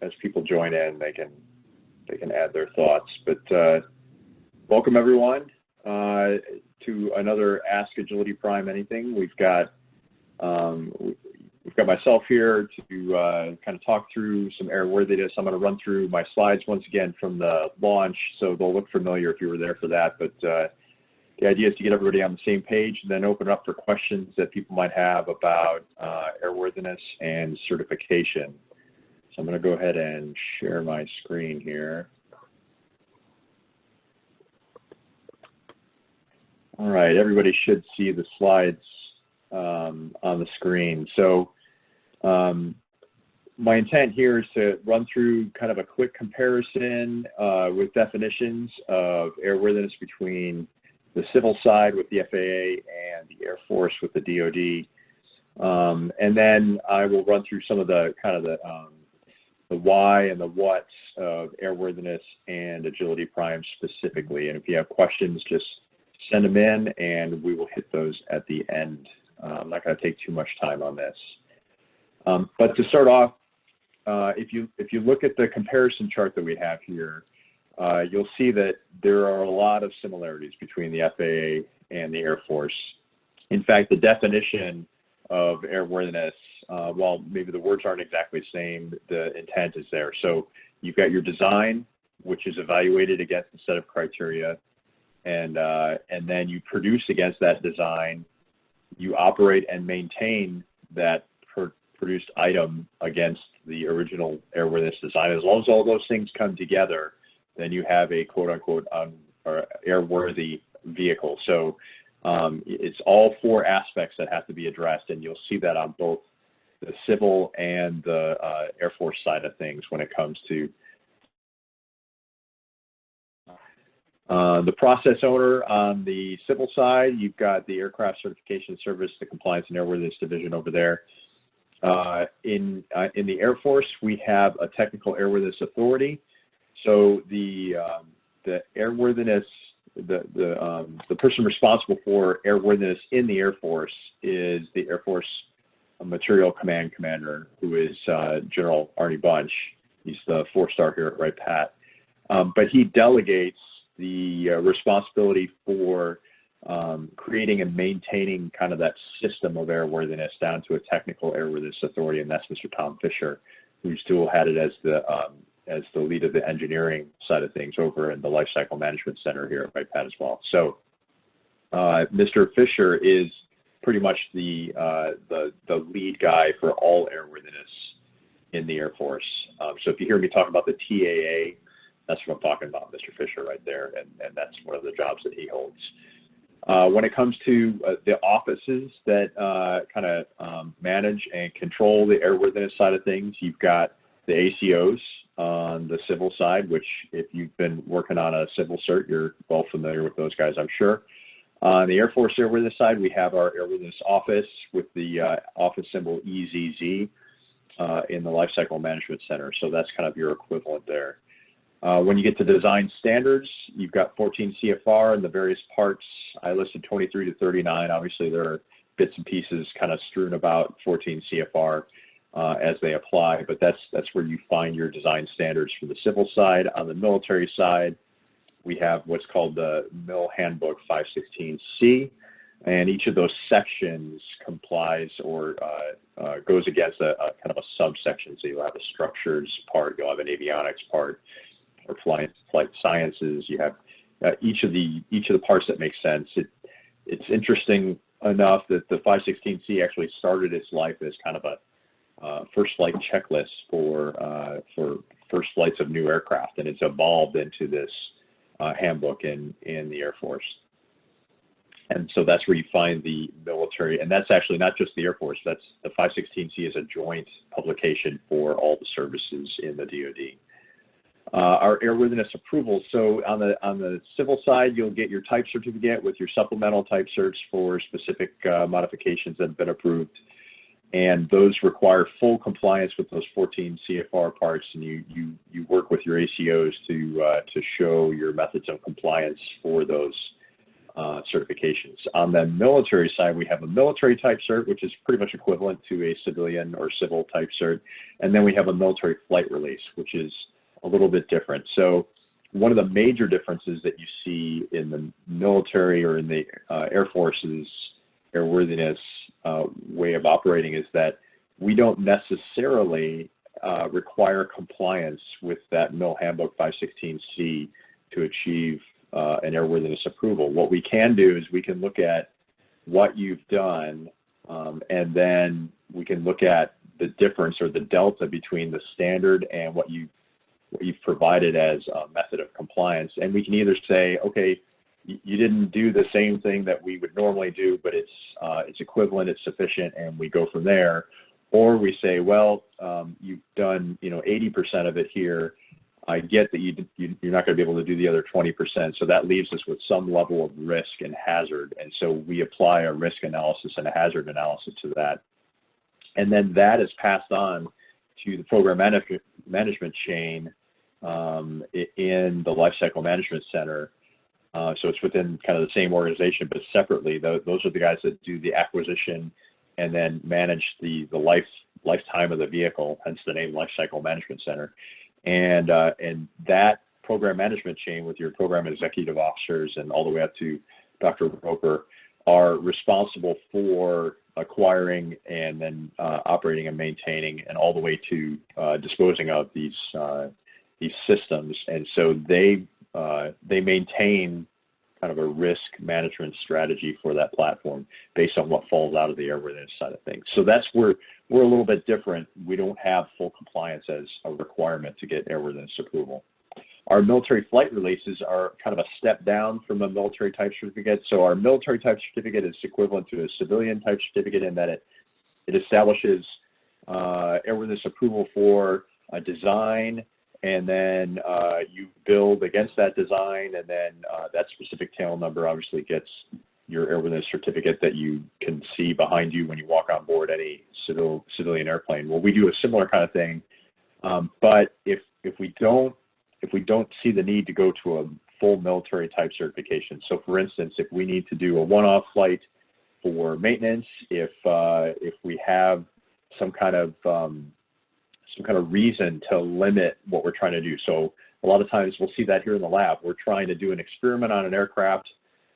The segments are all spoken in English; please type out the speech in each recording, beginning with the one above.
as people join in, they can add their thoughts. But welcome everyone to another Ask Agility Prime Anything. We've got myself here to kind of talk through some airworthiness. I'm going to run through my slides once again from the launch, so they'll look familiar if you were there for that. But the idea is to get everybody on the same page and then open it up for questions that people might have about airworthiness and certification. So I'm going to go ahead and share my screen here. All right, everybody should see the slides on the screen. So my intent here is to run through kind of a quick comparison with definitions of airworthiness between the civil side with the FAA and the Air Force with the DoD. And then I will run through some of the kind of the why and the what of airworthiness and Agility Prime specifically. And if you have questions, just send them in and we will hit those at the end. I'm not going to take too much time on this. But to start off, if you look at the comparison chart that we have here, you'll see that there are a lot of similarities between the FAA and the Air Force. In fact, the definition of airworthiness, while maybe the words aren't exactly the same, the intent is there. So you've got your design, which is evaluated against a set of criteria, and then you produce against that design. You operate and maintain that produced item against the original airworthiness design. As long as all those things come together, then you have a quote-unquote airworthy vehicle. So it's all four aspects that have to be addressed, and you'll see that on both the civil and the Air Force side of things when it comes to the process owner. On the civil side, you've got the Aircraft Certification Service, the Compliance and Airworthiness Division over there. In the Air Force, we have a Technical Airworthiness Authority. So the airworthiness, the person responsible for airworthiness in the Air Force is the Air Force Material Command Commander, who is General Arnie Bunch. He's the 4-star here at Wright Pat. But he delegates the responsibility for creating and maintaining kind of that system of airworthiness down to a Technical Airworthiness Authority, and that's Mr. Tom Fisher, who's dual-headed as the lead of the engineering side of things over in the Lifecycle Management Center here at Wright Pat as well. So Mr. Fisher is pretty much the lead guy for all airworthiness in the Air Force. So if you hear me talk about the TAA, that's what I'm talking about, Mr. Fisher right there, and that's one of the jobs that he holds. When it comes to the offices that kind of manage and control the airworthiness side of things, you've got the ACOs on the civil side, which if you've been working on a civil cert, you're well familiar with those guys, I'm sure. On the Air Force airworthiness side, we have our airworthiness office with the office symbol EZZ in the Lifecycle Management Center. So that's kind of your equivalent there. When you get to design standards, you've got 14 CFR and the various parts. I listed 23 to 39. Obviously, there are bits and pieces kind of strewn about 14 CFR as they apply, but that's where you find your design standards for the civil side. On the military side, we have what's called the Mill Handbook 516C, and each of those sections complies or goes against a kind of a subsection. So you'll have a structures part, you'll have an avionics part, or flight sciences. You have each of the parts that make sense. It's interesting enough that the 516C actually started its life as kind of a first flight checklist for first flights of new aircraft, and it's evolved into this handbook in the Air Force. And so that's where you find the military, and that's actually not just the Air Force. That's the 516C is a joint publication for all the services in the DoD. Our airworthiness approvals. So on the civil side, you'll get your type certificate with your supplemental type certs for specific modifications that have been approved, and those require full compliance with those 14 CFR parts. And you work with your ACOs to show your methods of compliance for those certifications. On the military side, we have a military type cert, which is pretty much equivalent to a civilian or civil type cert. And then we have a military flight release, which is a little bit different. So one of the major differences that you see in the military or in the Air Force's airworthiness way of operating is that we don't necessarily require compliance with that Mill Handbook 516C to achieve an airworthiness approval. What we can do is we can look at what you've done, and then we can look at the difference or the delta between the standard and what you've provided as a method of compliance. And we can either say, okay, you didn't do the same thing that we would normally do, but it's equivalent, it's sufficient, and we go from there. Or we say, well, you've done 80% of it here. I get that you're not going to be able to do the other 20%, so that leaves us with some level of risk and hazard, and so we apply a risk analysis and a hazard analysis to that. And then that is passed on to the program management chain in the Lifecycle Management Center. So it's within kind of the same organization, but separately. Those are the guys that do the acquisition and then manage the lifetime of the vehicle, hence the name Lifecycle Management Center. And that program management chain with your program executive officers and all the way up to Dr. Roper are responsible for acquiring and then operating and maintaining and all the way to disposing of these systems. And so they maintain kind of a risk management strategy for that platform based on what falls out of the airworthiness side of things. So that's where we're a little bit different. We don't have full compliance as a requirement to get airworthiness approval. Our military flight releases are kind of a step down from a military type certificate. So our military type certificate is equivalent to a civilian type certificate in that it establishes airworthiness approval for a design, and then you build against that design, and then that specific tail number obviously gets your airworthiness certificate that you can see behind you when you walk on board any civilian airplane. Well, we do a similar kind of thing, but if we don't see the need to go to a full military type certification. So for instance, if we need to do a one-off flight for maintenance, if we have some kind of reason to limit what we're trying to do. So a lot of times we'll see that here in the lab. We're trying to do an experiment on an aircraft.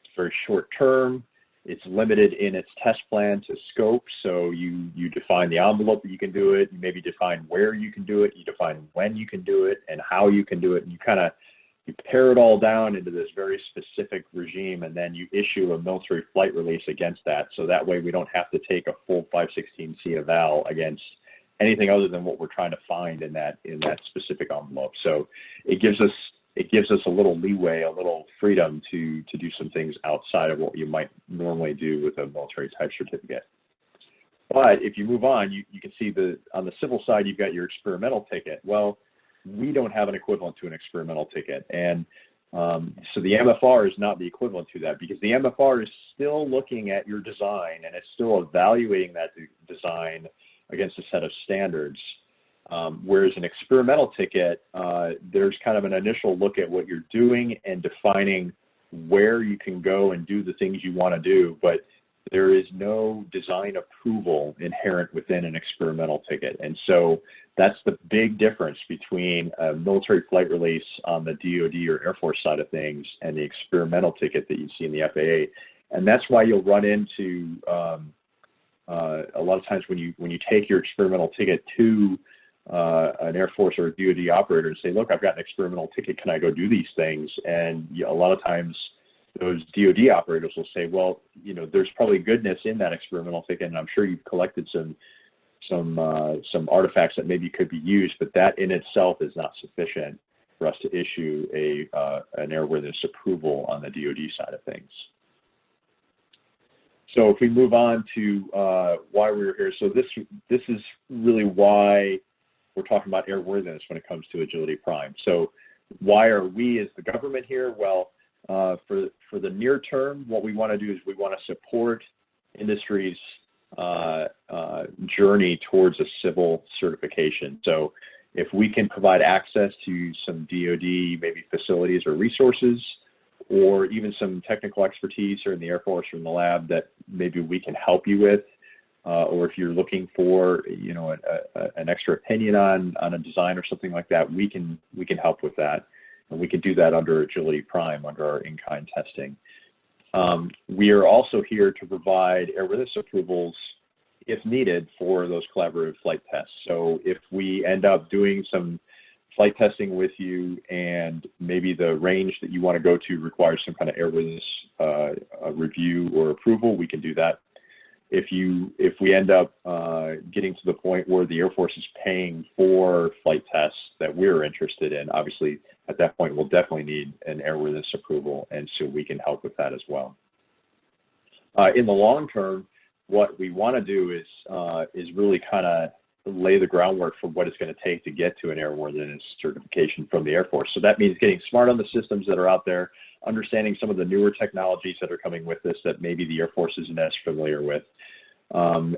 It's very short term. It's limited in its test plan to scope. So you define the envelope that you can do it. You maybe define where you can do it. You define when you can do it and how you can do it. And you pare it all down into this very specific regime, and then you issue a military flight release against that. So that way we don't have to take a full 516C eval against anything other than what we're trying to find in that specific envelope. So it gives us a little leeway, a little freedom to do some things outside of what you might normally do with a military type certificate. But if you move on, you can see on the civil side, you've got your experimental ticket. Well, we don't have an equivalent to an experimental ticket. And so the MFR is not the equivalent to that, because the MFR is still looking at your design and it's still evaluating that design against a set of standards. Whereas an experimental ticket, there's kind of an initial look at what you're doing and defining where you can go and do the things you want to do, but there is no design approval inherent within an experimental ticket. And so that's the big difference between a military flight release on the DoD or Air Force side of things and the experimental ticket that you see in the FAA. And that's why you'll run into a lot of times when you take your experimental ticket to an Air Force or a DoD operator and say, look, I've got an experimental ticket, can I go do these things? And a lot of times those DoD operators will say, well, there's probably goodness in that experimental ticket, and I'm sure you've collected some artifacts that maybe could be used, but that in itself is not sufficient for us to issue an airworthiness approval on the DoD side of things. So if we move on to why we're here, so this is really why we're talking about airworthiness when it comes to Agility Prime. So why are we as the government here? Well, for the near term, what we want to do is we want to support industry's journey towards a civil certification. So if we can provide access to some DoD maybe facilities or resources, or even some technical expertise or in the Air Force or in the lab that maybe we can help you with, or if you're looking for, you know, an extra opinion on a design or something like that, we can help with that, and we can do that under Agility Prime, under our in-kind testing. We are also here to provide airworthiness approvals if needed for those collaborative flight tests. So if we end up doing some flight testing with you and maybe the range that you want to go to requires some kind of airworthiness review or approval, we can do that. If we end up getting to the point where the Air Force is paying for flight tests that we're interested in, obviously at that point we'll definitely need an airworthiness approval, and so we can help with that as well. In the long term, what we want to do is really kind of lay the groundwork for what it's going to take to get to an airworthiness certification from the Air Force. So that means getting smart on the systems that are out there, understanding some of the newer technologies that are coming with this that maybe the Air Force isn't as familiar with.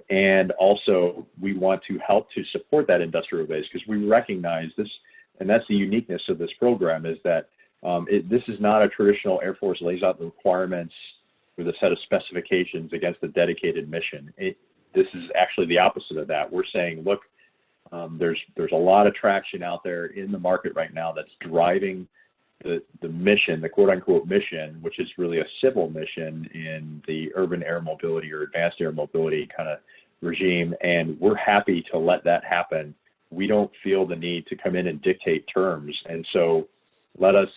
And also we want to help to support that industrial base, because we recognize this, and that's the uniqueness of this program, is that this is not a traditional Air Force lays out the requirements with a set of specifications against a dedicated mission. This is actually the opposite of that. We're saying, look, there's a lot of traction out there in the market right now that's driving the mission, the quote-unquote mission, which is really a civil mission in the urban air mobility or advanced air mobility kind of regime, and we're happy to let that happen. We don't feel the need to come in and dictate terms, and so let us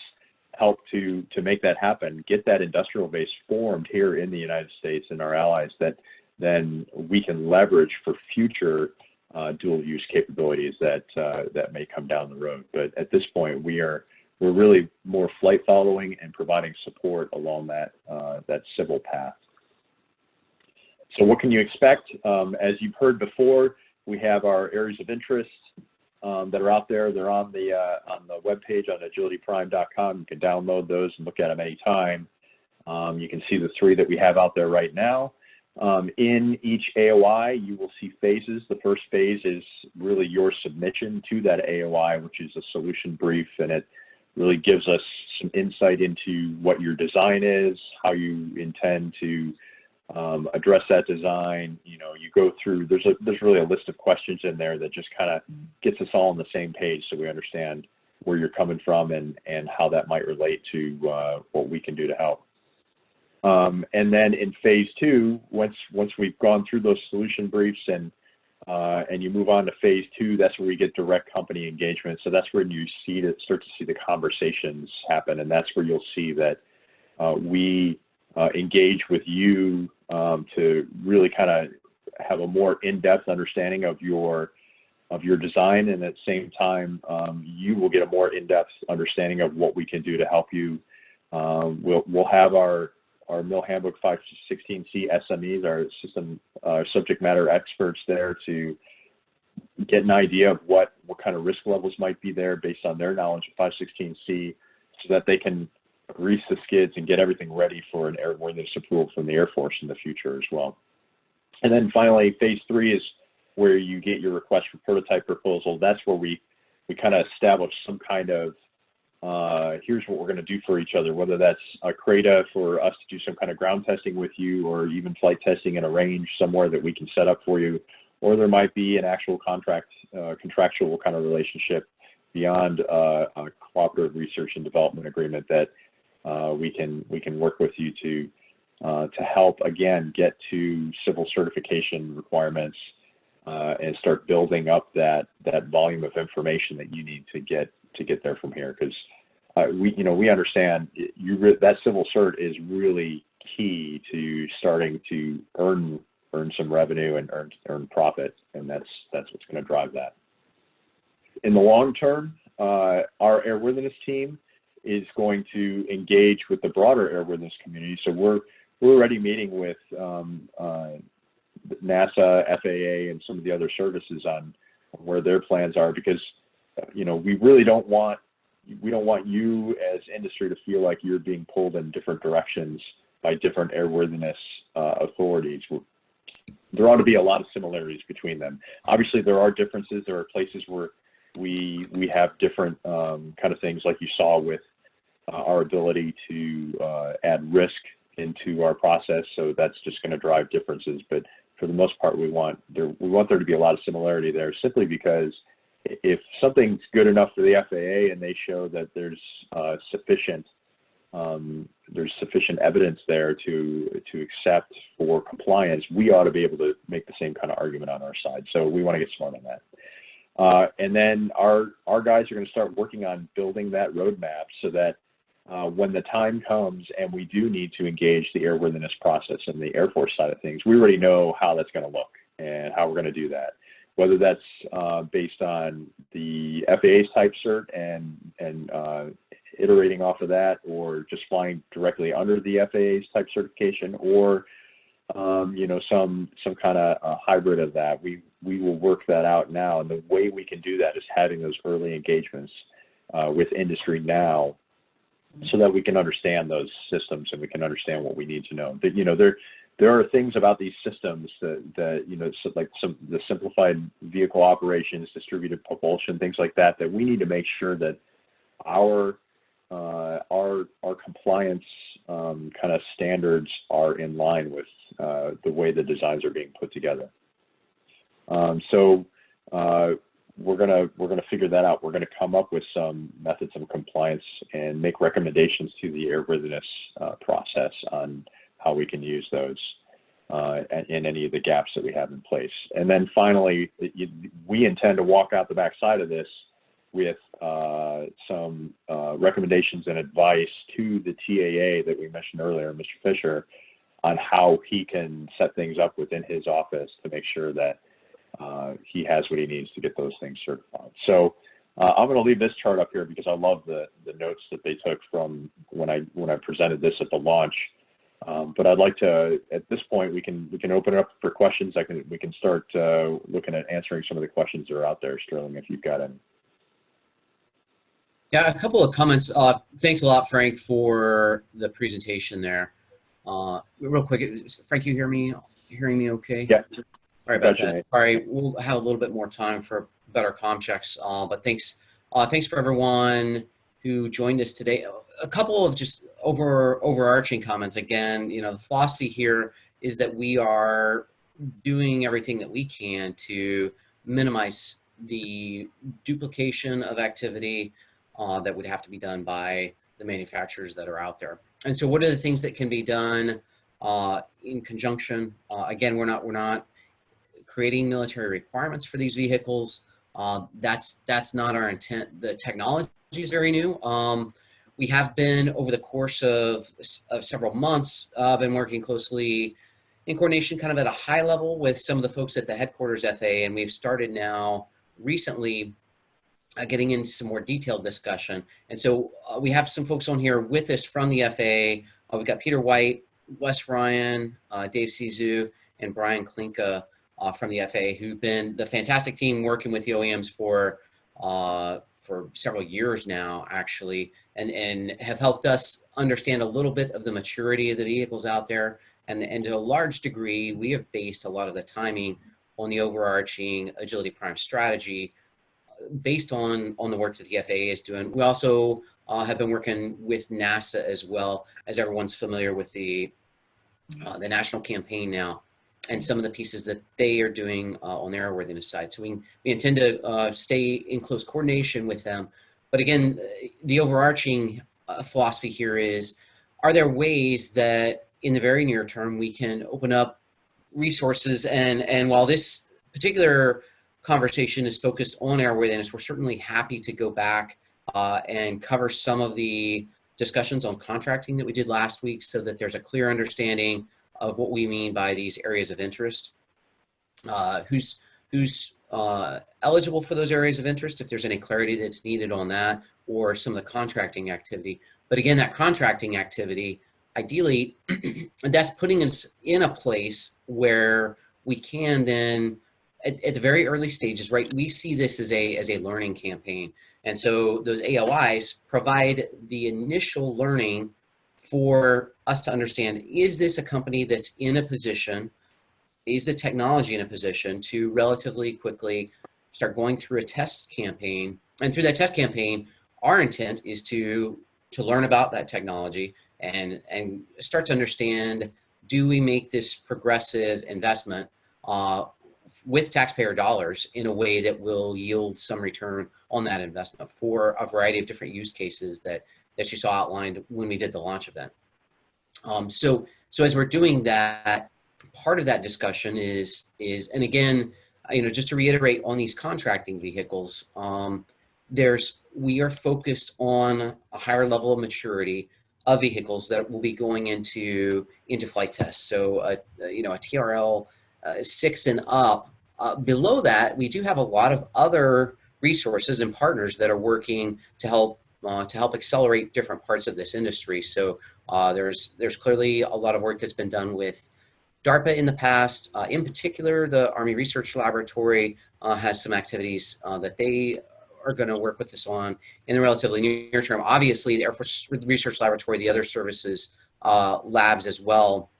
help to make that happen, get that industrial base formed here in the United States and our allies that then we can leverage for future dual-use capabilities that may come down the road. But at this point, we're really more flight following and providing support along that civil path. So what can you expect? As you've heard before, we have our areas of interest that are out there. They're on the webpage on agilityprime.com. You can download those and look at them anytime. You can see the 3 that we have out there right now. In each AOI, you will see phases. The first phase is really your submission to that AOI, which is a solution brief, and it really gives us some insight into what your design is, how you intend to address that design. You know, you go through, there's really a list of questions in there that just kind of gets us all on the same page so we understand where you're coming from and how that might relate to what we can do to help. And then in phase 2, once we've gone through those solution briefs and you move on to phase 2, that's where we get direct company engagement. So that's where you start to see the conversations happen, and that's where you'll see that we engage with you to really kind of have a more in-depth understanding of your design, and at the same time, you will get a more in-depth understanding of what we can do to help you. We'll have our Mill Handbook 516C SMEs, our system subject matter experts there to get an idea of what kind of risk levels might be there based on their knowledge of 516C, so that they can grease the skids and get everything ready for an airworthiness approval from the Air Force in the future as well. And then finally, phase 3 is where you get your request for prototype proposal. That's where we kind of establish some kind of here's what we're going to do for each other, whether that's a CRADA for us to do some kind of ground testing with you, or even flight testing in a range somewhere that we can set up for you, or there might be an actual contractual kind of relationship beyond a cooperative research and development agreement that we can work with you to help, again, get to civil certification requirements and start building up that volume of information that you need to get there from here, because we understand that civil cert is really key to starting to earn some revenue and earn profit, and that's what's going to drive that. In the long term, our airworthiness team is going to engage with the broader airworthiness community. So we're already meeting with NASA, FAA, and some of the other services on where their plans are, because we really don't want you as industry to feel like you're being pulled in different directions by different airworthiness authorities. There ought to be a lot of similarities between them. Obviously, there are differences. There are places where we have different kind of things, like you saw with our ability to add risk into our process. So that's just going to drive differences. But for the most part, we want there to be a lot of similarity there, simply because if something's good enough for the FAA and they show that there's sufficient evidence there to accept for compliance, we ought to be able to make the same kind of argument on our side. So we want to get smart on that. And then our guys are going to start working on building that roadmap so that when the time comes and we do need to engage the airworthiness process and the Air Force side of things, we already know how that's going to look and how we're going to do that. Whether that's based on the FAA's type cert and iterating off of that, or just flying directly under the FAA's type certification, or you know, some kind of hybrid of that. We will work that out now, and the way we can do that is having those early engagements with industry now, so that we can understand those systems and we can understand what we need to know. But you know, there are things about these systems that you know, like the simplified vehicle operations, distributed propulsion, things like that, that we need to make sure that our compliance kind of standards are in line with the way the designs are being put together. So we're gonna figure that out. We're gonna come up with some methods of compliance and make recommendations to the airworthiness process on how we can use those in any of the gaps that we have in place. And then finally, we intend to walk out the backside of this with some recommendations and advice to the TAA that we mentioned earlier, Mr. Fisher, on how he can set things up within his office to make sure that he has what he needs to get those things certified. So I'm going to leave this chart up here because I love the notes that they took from when I presented this at the launch. But I'd like to, at this point, we can open it up for questions. We can start looking at answering some of the questions that are out there, Sterling, if you've got any. Yeah, a couple of comments. Thanks a lot, Frank, for the presentation there. Real quick, Frank, you hearing me okay? Yeah. Sorry about that. Sorry, we'll have a little bit more time for better comm checks. But thanks for everyone who joined us today. A couple of just overarching comments. Again, you know, the philosophy here is that we are doing everything that we can to minimize the duplication of activity that would have to be done by the manufacturers that are out there. And so what are the things that can be done in conjunction? Again, we're not creating military requirements for these vehicles. That's not our intent. The technology is very new. We have been, over the course of several months, been working closely in coordination kind of at a high level with some of the folks at the headquarters FAA, and we've started now recently getting into some more detailed discussion. And so we have some folks on here with us from the FAA. We've got Peter White, Wes Ryan, Dave Sizu, and Brian Klinka from the FAA, who've been the fantastic team working with the OEMs for several years now, actually, and have helped us understand a little bit of the maturity of the vehicles out there. And to a large degree, we have based a lot of the timing on the overarching Agility Prime strategy based on the work that the FAA is doing. We also have been working with NASA as well, as everyone's familiar with the national campaign now and some of the pieces that they are doing on their airworthiness side. So we intend to stay in close coordination with them. But again, the overarching philosophy here is, are there ways that in the very near term we can open up resources? And while this particular conversation is focused on airworthiness, we're certainly happy to go back and cover some of the discussions on contracting that we did last week, so that there's a clear understanding of what we mean by these areas of interest, who's eligible for those areas of interest, if there's any clarity that's needed on that, or some of the contracting activity. But again, that contracting activity, ideally, that's putting us in a place where we can then, at the very early stages, right, we see this as a learning campaign. And so those AOIs provide the initial learning for us to understand, is this a company that's in a position, is the technology in a position to relatively quickly start going through a test campaign? And through that test campaign, our intent is to learn about that technology and start to understand, do we make this progressive investment with taxpayer dollars in a way that will yield some return on that investment for a variety of different use cases that you saw outlined when we did the launch event. So as we're doing that, part of that discussion is, and again, just to reiterate on these contracting vehicles, we are focused on a higher level of maturity of vehicles that will be going into flight tests. So a TRL 6 and up. Below that, we do have a lot of other resources and partners that are working to help accelerate different parts of this industry. So there's clearly a lot of work that's been done with DARPA in the past. In particular, the Army Research Laboratory has some activities that they are going to work with us on in the relatively near term. Obviously, the Air Force Research Laboratory, the other services labs as well,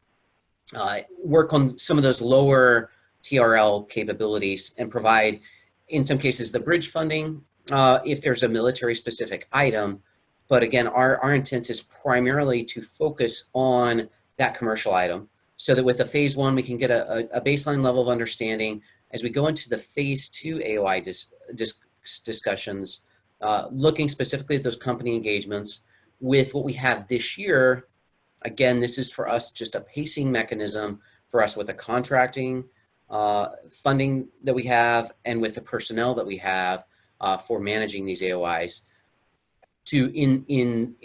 work on some of those lower TRL capabilities and provide, in some cases, the bridge funding if there's a military specific item. But again, our intent is primarily to focus on that commercial item so that with the phase 1, we can get a baseline level of understanding. As we go into the phase 2 AOI discussions, looking specifically at those company engagements with what we have this year. Again, this is for us just a pacing mechanism for us with the contracting funding that we have and with the personnel that we have for managing these AOIs to in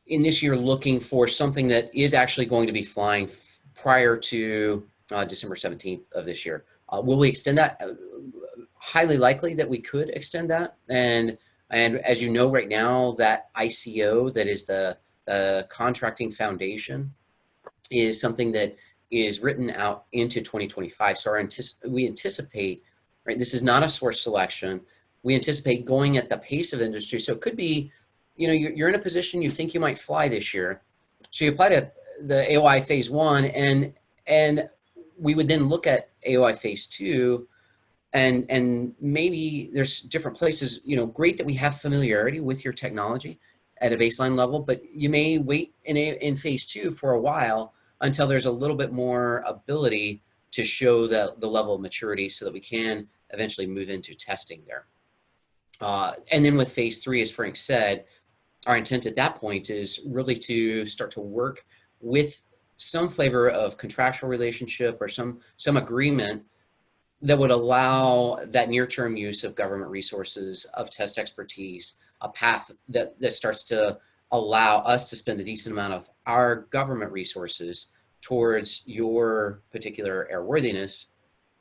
this year looking for something that is actually going to be flying prior to December 17th of this year. Will we extend that? Highly likely that we could extend that. And as you know, right now, that ICO, that is the contracting foundation, is something that is written out into 2025. So we anticipate, right, this is not a source selection. We anticipate going at the pace of industry. So it could be, you're in a position you think you might fly this year. So you apply to the AOI phase 1 and we would then look at AOI phase 2 and maybe there's different places, great that we have familiarity with your technology at a baseline level, but you may wait in phase 2 for a while until there's a little bit more ability to show the level of maturity so that we can eventually move into testing there. And then with phase 3, as Frank said, our intent at that point is really to start to work with some flavor of contractual relationship or some agreement that would allow that near-term use of government resources, of test expertise, a path that starts to allow us to spend a decent amount of our government resources towards your particular airworthiness.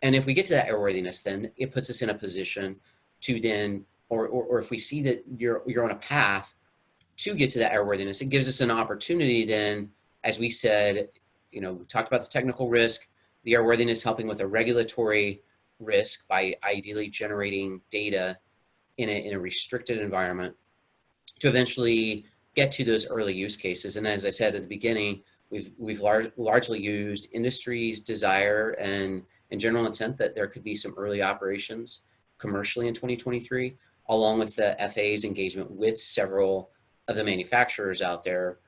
And if we get to that airworthiness, then it puts us in a position to then, or if we see that you're on a path to get to that airworthiness, it gives us an opportunity then, as we said, we talked about the technical risk, the airworthiness helping with a regulatory risk by ideally generating data in a restricted environment to eventually get to those early use cases. And as I said at the beginning, we've largely used industry's desire and general intent that there could be some early operations commercially in 2023, along with the FAA's engagement with several of the manufacturers out there,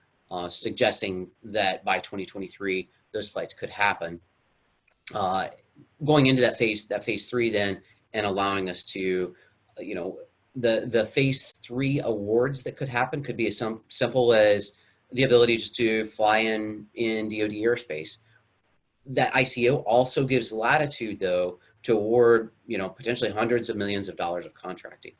suggesting that by 2023, those flights could happen. Going into that phase 3 then, and allowing us to, the phase 3 awards that could happen could be as simple as the ability just to fly in DoD airspace. That ICO also gives latitude, though, to award, potentially hundreds of millions of dollars of contracting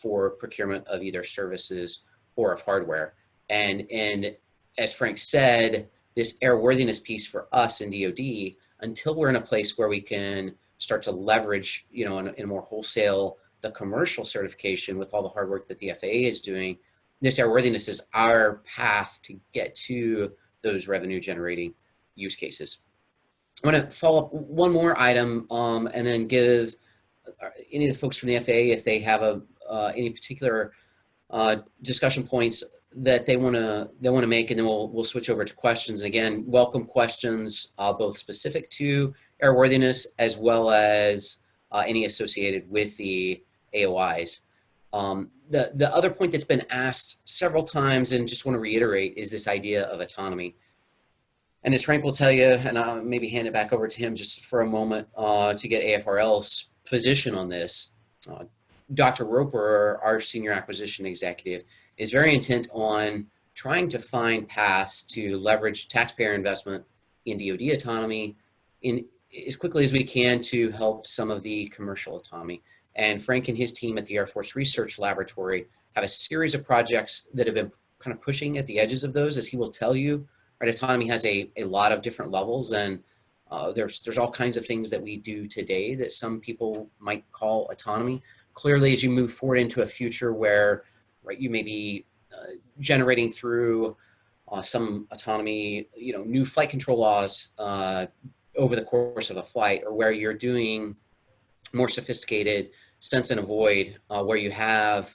for procurement of either services or of hardware. And as Frank said, this airworthiness piece for us in DoD, until we're in a place where we can start to leverage, in a more wholesale, the commercial certification with all the hard work that the FAA is doing, this airworthiness is our path to get to those revenue generating use cases. I want to follow up one more item and then give any of the folks from the FAA, if they have any particular discussion points that they want to make, and then we'll switch over to questions. And again, welcome questions both specific to airworthiness as well as any associated with the AOIs. The other point that's been asked several times, and just want to reiterate, is this idea of autonomy. And as Frank will tell you, and I'll maybe hand it back over to him just for a moment to get AFRL's position on this. Dr. Roper, our senior acquisition executive, is very intent on trying to find paths to leverage taxpayer investment in DoD autonomy in as quickly as we can to help some of the commercial autonomy. And Frank and his team at the Air Force Research Laboratory have a series of projects that have been kind of pushing at the edges of those, as he will tell you. Right, autonomy has a lot of different levels, and there's all kinds of things that we do today that some people might call autonomy. Clearly, as you move forward into a future where, right, you may be generating through some autonomy, new flight control laws over the course of a flight, or where you're doing more sophisticated sense and avoid, where you have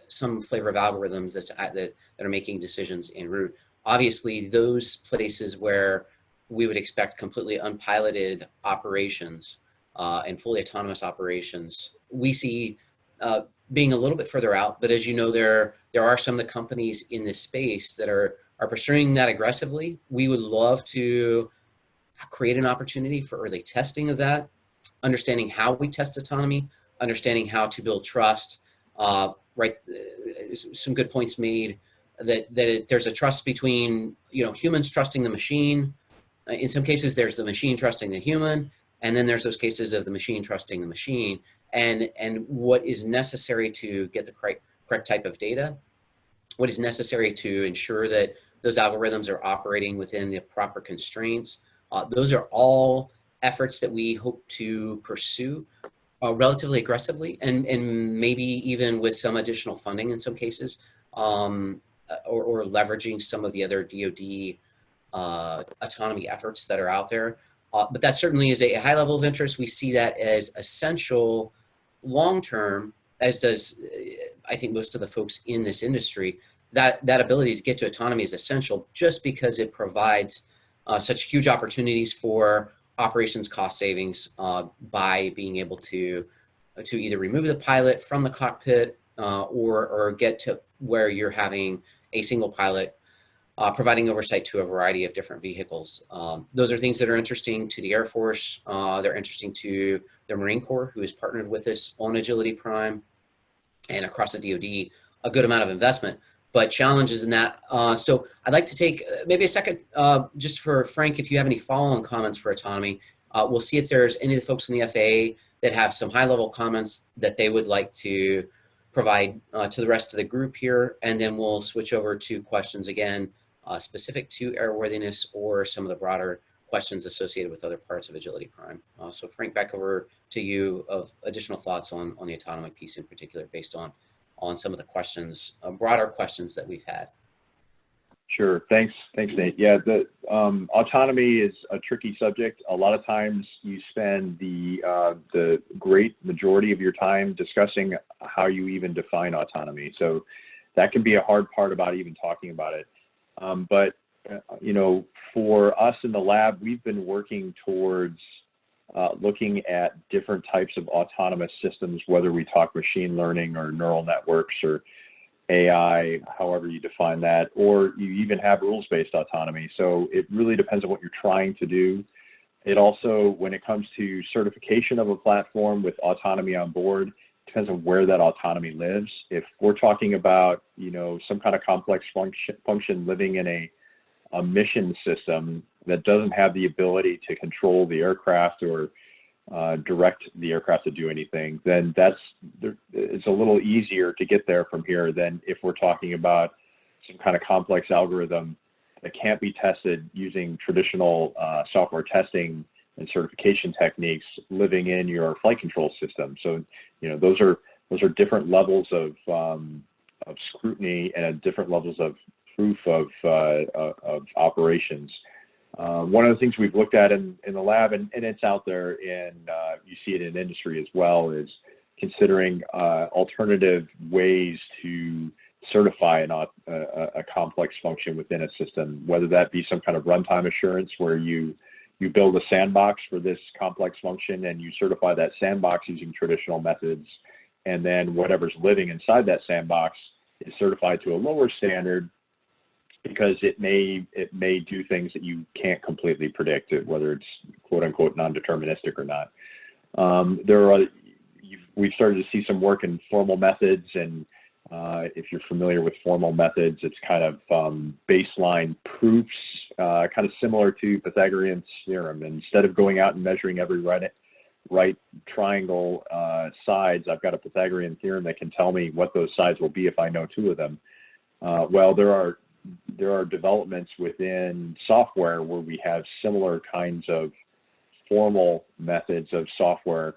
some flavor of algorithms that are making decisions en route. Obviously, those places where we would expect completely unpiloted operations and fully autonomous operations, we see being a little bit further out. But as you know, there are some of the companies in this space that are pursuing that aggressively. We would love to create an opportunity for early testing of that, understanding how we test autonomy, understanding how to build trust. Right, some good points made. That there's a trust between humans trusting the machine. In some cases, there's the machine trusting the human, and then there's those cases of the machine trusting the machine. And what is necessary to get the correct type of data, what is necessary to ensure that those algorithms are operating within the proper constraints. Those are all efforts that we hope to pursue relatively aggressively, and maybe even with some additional funding in some cases. Or leveraging some of the other DoD autonomy efforts that are out there. But that certainly is a high level of interest. We see that as essential long-term, as does, I think, most of the folks in this industry. That ability to get to autonomy is essential just because it provides such huge opportunities for operations cost savings by being able to either remove the pilot from the cockpit or get to where you're having a single pilot providing oversight to a variety of different vehicles. Those are things that are interesting to the Air Force. They're interesting to the Marine Corps, who has partnered with us on Agility Prime, and across the DoD, a good amount of investment, but challenges in that. So I'd like to take maybe a second just for Frank, if you have any follow-on comments for autonomy. We'll see if there's any of the folks in the FAA that have some high-level comments that they would like to provide to the rest of the group here, and then we'll switch over to questions again specific to airworthiness or some of the broader questions associated with other parts of Agility Prime. So Frank, back over to you of additional thoughts on the autonomy piece in particular, based on some of the questions, broader questions that we've had. Sure. Thanks, Nate. Yeah, the autonomy is a tricky subject. A lot of times you spend the great majority of your time discussing how you even define autonomy. So that can be a hard part about even talking about it. But for us in the lab, we've been working towards looking at different types of autonomous systems, whether we talk machine learning or neural networks or AI, however you define that, or you even have rules-based autonomy. So it really depends on what you're trying to do. It also, when it comes to certification of a platform with autonomy on board, depends on where that autonomy lives. If we're talking about, some kind of complex function living in a mission system that doesn't have the ability to control the aircraft or direct the aircraft to do anything, then it's a little easier to get there from here than if we're talking about some kind of complex algorithm that can't be tested using traditional software testing and certification techniques living in your flight control system. So, those are different levels of scrutiny and different levels of proof of operations. One of the things we've looked at in the lab, and it's out there, and you see it in industry as well, is considering alternative ways to certify a complex function within a system, whether that be some kind of runtime assurance where you build a sandbox for this complex function and you certify that sandbox using traditional methods, and then whatever's living inside that sandbox is certified to a lower standard because it may do things that you can't completely predict, whether it's quote unquote non-deterministic or not. We've started to see some work in formal methods, and if you're familiar with formal methods, it's kind of baseline proofs, kind of similar to Pythagorean theorem. Instead of going out and measuring every right triangle sides, I've got a Pythagorean theorem that can tell me what those sides will be if I know two of them. Well, there are developments within software where we have similar kinds of formal methods of software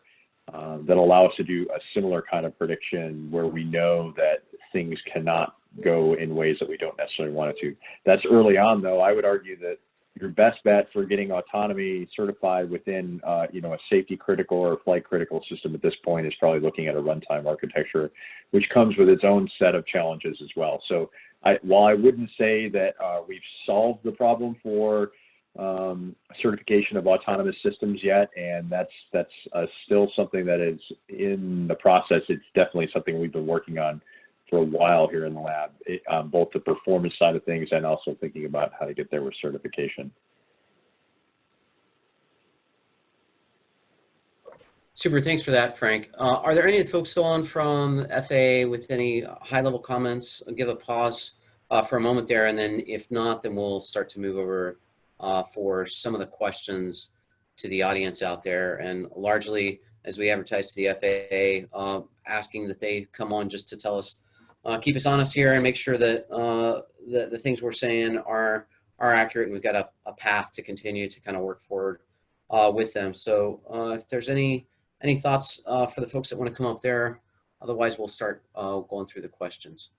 that allow us to do a similar kind of prediction where we know that things cannot go in ways that we don't necessarily want it to. That's early on, though. I would argue that your best bet for getting autonomy certified within a safety critical or flight critical system at this point is probably looking at a runtime architecture, which comes with its own set of challenges as well. So while I wouldn't say that we've solved the problem for certification of autonomous systems yet, and that's still something that is in the process, it's definitely something we've been working on for a while here in the lab, both the performance side of things and also thinking about how to get there with certification. Super, thanks for that, Frank. Are there any folks still on from FAA with any high-level comments? I'll give a pause for a moment there, and then if not, then we'll start to move over for some of the questions to the audience out there. And largely, as we advertise to the FAA, asking that they come on just to tell us, keep us honest here and make sure that the things we're saying are accurate, and we've got a path to continue to kind of work forward with them. So if there's any thoughts for the folks that want to come up there, otherwise we'll start going through the questions.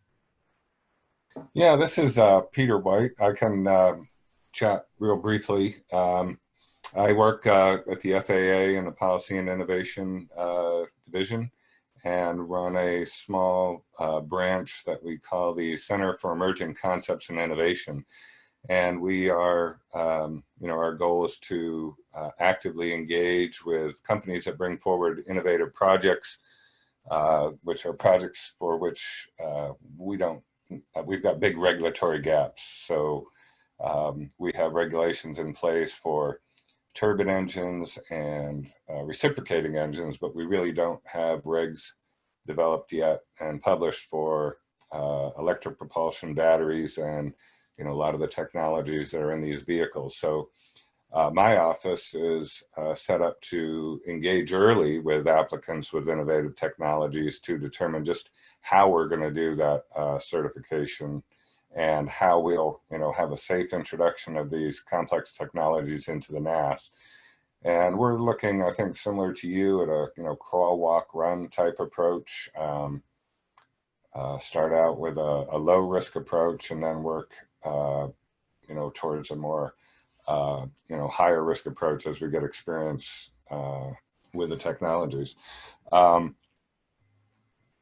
Yeah, this is Peter White. I can chat real briefly. I work at the FAA in the Policy and Innovation Division and run a small branch that we call the Center for Emerging Concepts and Innovation. And we are, our goal is to actively engage with companies that bring forward innovative projects, which are projects for which we've got big regulatory gaps. So we have regulations in place for turbine engines and reciprocating engines, but we really don't have regs developed yet and published for electric propulsion batteries and a lot of the technologies that are in these vehicles. So my office is set up to engage early with applicants with innovative technologies to determine just how we're going to do that certification and how we'll have a safe introduction of these complex technologies into the NAS. And we're looking, I think, similar to you at a crawl, walk, run type approach. Start out with a low risk approach and then work towards a more higher risk approach as we get experience with the technologies.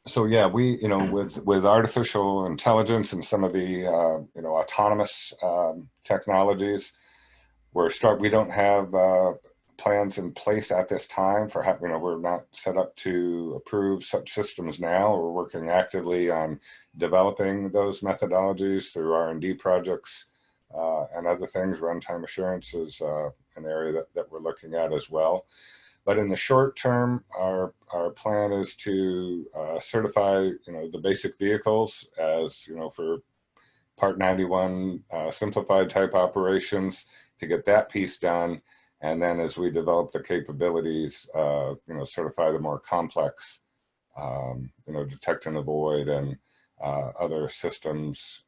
So yeah, we with artificial intelligence and some of the autonomous technologies, we don't have plans in place at this time for we're not set up to approve such systems now. We're working actively on developing those methodologies through R&D projects and other things. Runtime assurance is an area that we're looking at as well. But in the short term, our plan is to certify the basic vehicles as for Part 91 simplified type operations, to get that piece done. And then as we develop the capabilities, certify the more complex, detect and avoid and other systems,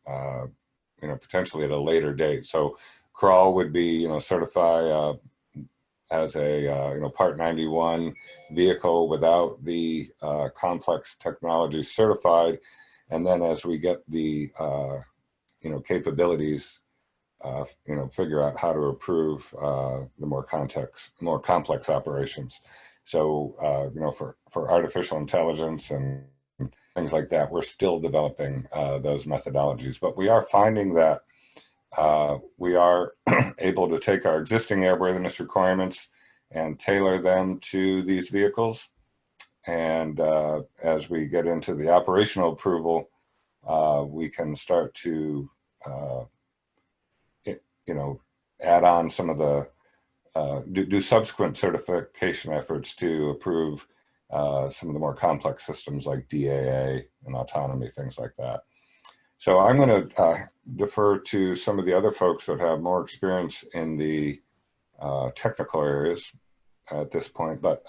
potentially at a later date. So crawl would be, certify as a, Part 91 vehicle without the complex technology certified. And then as we get the, capabilities, figure out how to approve the more complex operations. So, for artificial intelligence and things like that, we're still developing those methodologies. But we are finding that we are able to take our existing airworthiness requirements and tailor them to these vehicles. And as we get into the operational approval, we can start to, add on some of the, do subsequent certification efforts to approve some of the more complex systems like DAA and autonomy, things like that. So I'm going to defer to some of the other folks that have more experience in the technical areas at this point. But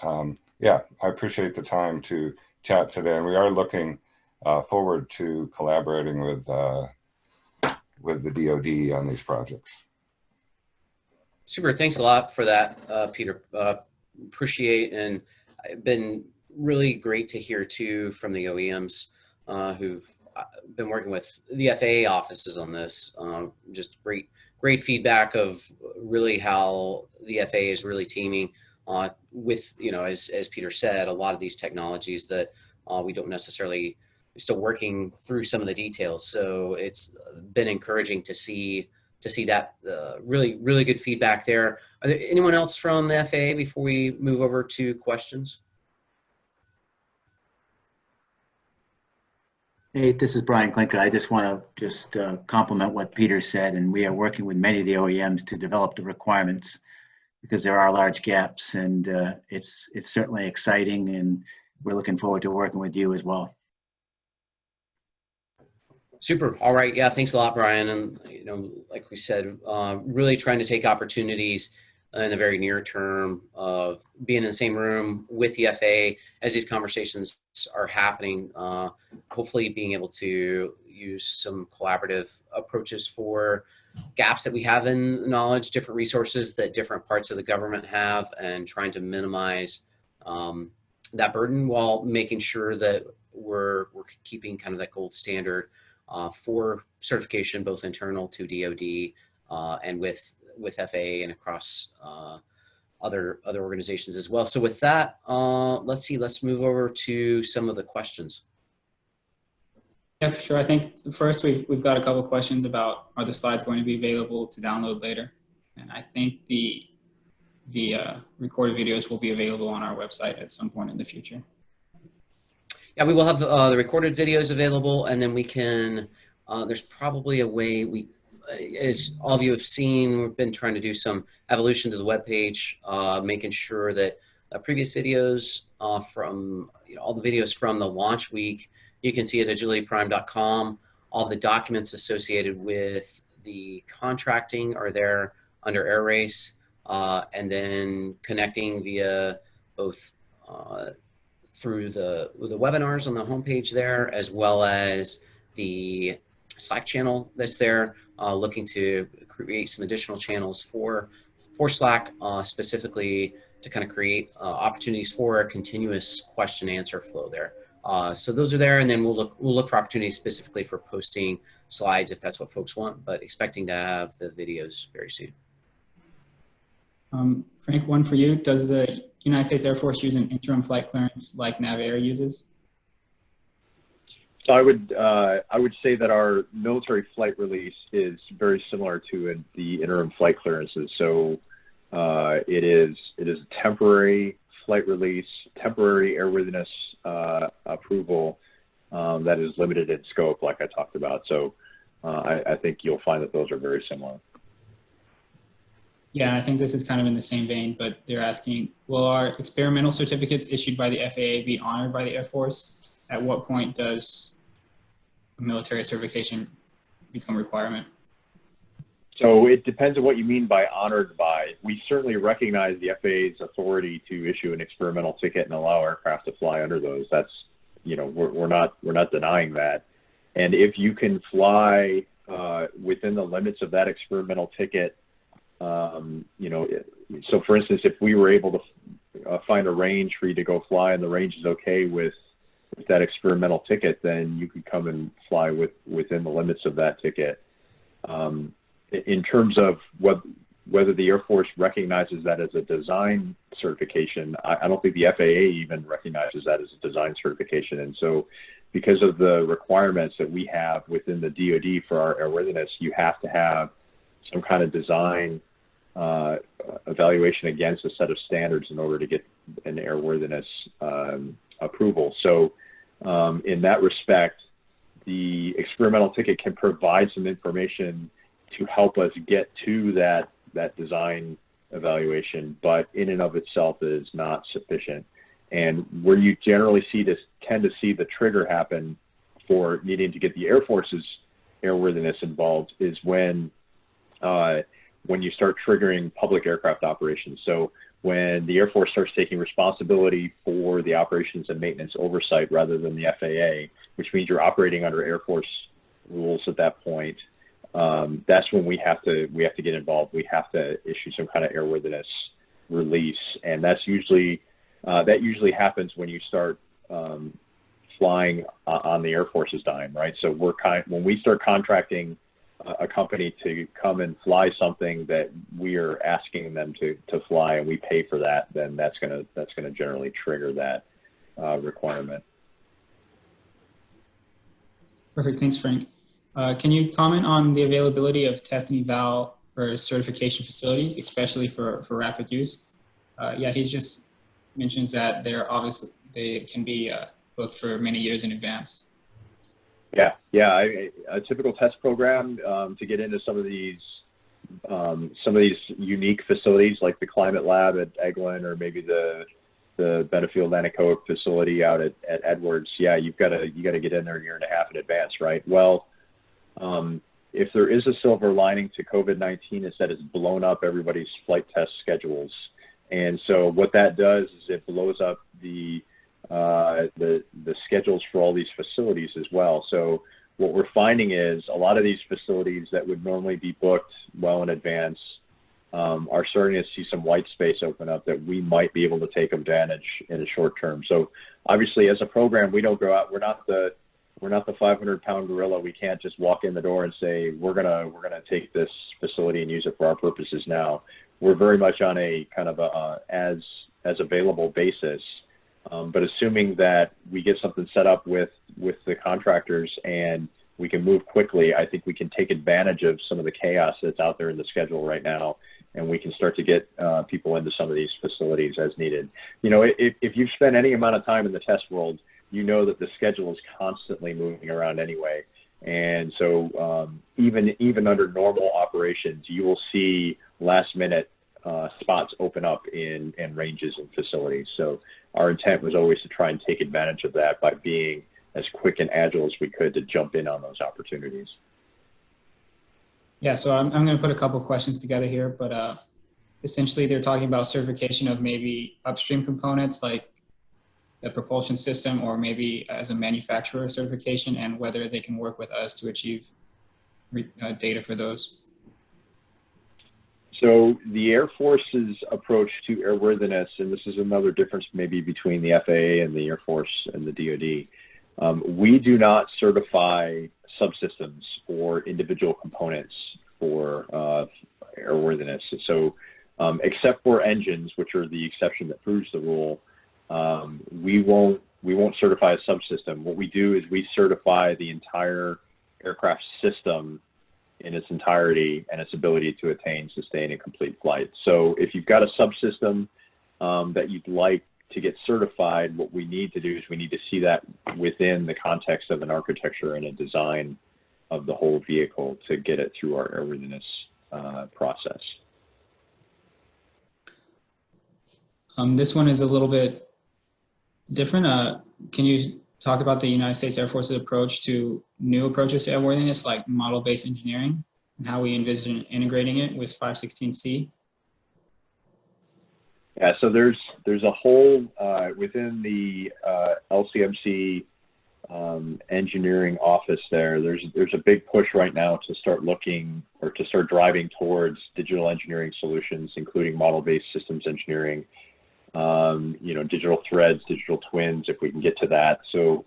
yeah, I appreciate the time to chat today, and we are looking forward to collaborating with the DoD on these projects. Super. Thanks a lot for that, Peter. Appreciate, and it's been really great to hear too from the OEMs who've been working with the FAA offices on this. Just great feedback of really how the FAA is really teaming with, as Peter said, a lot of these technologies that we don't necessarily, still working through some of the details. So it's been encouraging to see that really good feedback there. Are there anyone else from the FAA before we move over to questions? Hey, this is Brian Klinka. I just want to compliment what Peter said, and we are working with many of the OEMs to develop the requirements because there are large gaps, and it's certainly exciting, and we're looking forward to working with you as well. Super. All right. Yeah. Thanks a lot, Brian. And, like we said, really trying to take opportunities in the very near term of being in the same room with the FAA as these conversations are happening, hopefully being able to use some collaborative approaches for gaps that we have in knowledge, different resources that different parts of the government have, and trying to minimize that burden while making sure that we're keeping kind of that gold standard for certification, both internal to DoD and with FAA and across other organizations as well. So with that, let's move over to some of the questions. Yeah, for sure. I think first we've got a couple of questions about, are the slides going to be available to download later? And I think the recorded videos will be available on our website at some point in the future. Yeah, we will have the recorded videos available, and then we can, there's probably a way as all of you have seen, we've been trying to do some evolution to the webpage, making sure that previous videos from, all the videos from the launch week, you can see at agilityprime.com. All the documents associated with the contracting are there under AirRace, and then connecting via both through the webinars on the homepage there, as well as the Slack channel that's there, looking to create some additional channels for Slack, specifically to kind of create opportunities for a continuous question answer flow there. So those are there, and then we'll look for opportunities specifically for posting slides if that's what folks want, but expecting to have the videos very soon. Frank, one for you. Does the United States Air Force use an interim flight clearance like NavAir uses? So I would say that our military flight release is very similar to the interim flight clearances. So it is a temporary flight release, temporary airworthiness approval that is limited in scope, like I talked about. So I think you'll find that those are very similar. Yeah, I think this is kind of in the same vein, but they're asking, will our experimental certificates issued by the FAA be honored by the Air Force? At what point does military certification become a requirement? So it depends on what you mean by honored by. We certainly recognize the FAA's authority to issue an experimental ticket and allow aircraft to fly under those. That's, we're not denying that. And if you can fly within the limits of that experimental ticket, so for instance, if we were able to find a range for you to go fly and the range is okay with that experimental ticket, then you could come and fly within the limits of that ticket. In terms of whether the Air Force recognizes that as a design certification, I don't think the FAA even recognizes that as a design certification. And so because of the requirements that we have within the DoD for our airworthiness, you have to have some kind of design evaluation against a set of standards in order to get an airworthiness approval. So in that respect, the experimental ticket can provide some information to help us get to that design evaluation, but in and of itself is not sufficient. And where you generally tend to see the trigger happen for needing to get the Air Force's airworthiness involved is when you start triggering public aircraft operations. So when the Air Force starts taking responsibility for the operations and maintenance oversight rather than the FAA, which means you're operating under Air Force rules at that point, that's when we have to get involved. We have to issue some kind of airworthiness release, and that usually happens when you start flying on the Air Force's dime, right? So when we start contracting a company to come and fly something that we are asking them to fly, and we pay for that, then that's gonna generally trigger that requirement. Perfect. Thanks, Frank. Can you comment on the availability of test and eval for certification facilities, especially for rapid use? Yeah, he just mentions that they can be booked for many years in advance. Yeah. A typical test program to get into some of these unique facilities, like the Climate Lab at Eglin, or maybe the Benefield Anechoic facility out at Edwards. Yeah, you got to get in there a year and a half in advance, right? Well, if there is a silver lining to COVID-19, is that it's blown up everybody's flight test schedules, and so what that does is it blows up the schedules for all these facilities as well. So what we're finding is a lot of these facilities that would normally be booked well in advance are starting to see some white space open up that we might be able to take advantage in the short term. So obviously, as a program, we don't go out. We're not the 500-pound gorilla. We can't just walk in the door and say we're gonna take this facility and use it for our purposes now. We're very much on a kind of a as available basis. But assuming that we get something set up with the contractors and we can move quickly, I think we can take advantage of some of the chaos that's out there in the schedule right now, and we can start to get people into some of these facilities as needed. You know, if you've spent any amount of time in the test world, you know that the schedule is constantly moving around anyway. And so even under normal operations, you will see last minute spots open up in ranges and facilities. So our intent was always to try and take advantage of that by being as quick and agile as we could to jump in on those opportunities. Yeah, so I'm going to put a couple questions together here, but essentially they're talking about certification of maybe upstream components like the propulsion system, or maybe as a manufacturer certification, and whether they can work with us to achieve data for those. So the Air Force's approach to airworthiness, and this is another difference maybe between the FAA and the Air Force and the DoD, we do not certify subsystems or individual components for airworthiness. So except for engines, which are the exception that proves the rule, we won't certify a subsystem. What we do is we certify the entire aircraft system in its entirety and its ability to attain, sustain, and complete flight. So if you've got a subsystem that you'd like to get certified, what we need to do is we need to see that within the context of an architecture and a design of the whole vehicle to get it through our airworthiness process. This one is a little bit different. Can you talk about the United States Air Force's approach to new approaches to airworthiness, like model-based engineering, and how we envision integrating it with 516C? Yeah, so there's a whole within the LCMC engineering office there's a big push right now to start looking, or to start driving towards digital engineering solutions, including model-based systems engineering, digital threads, digital twins, if we can get to that. So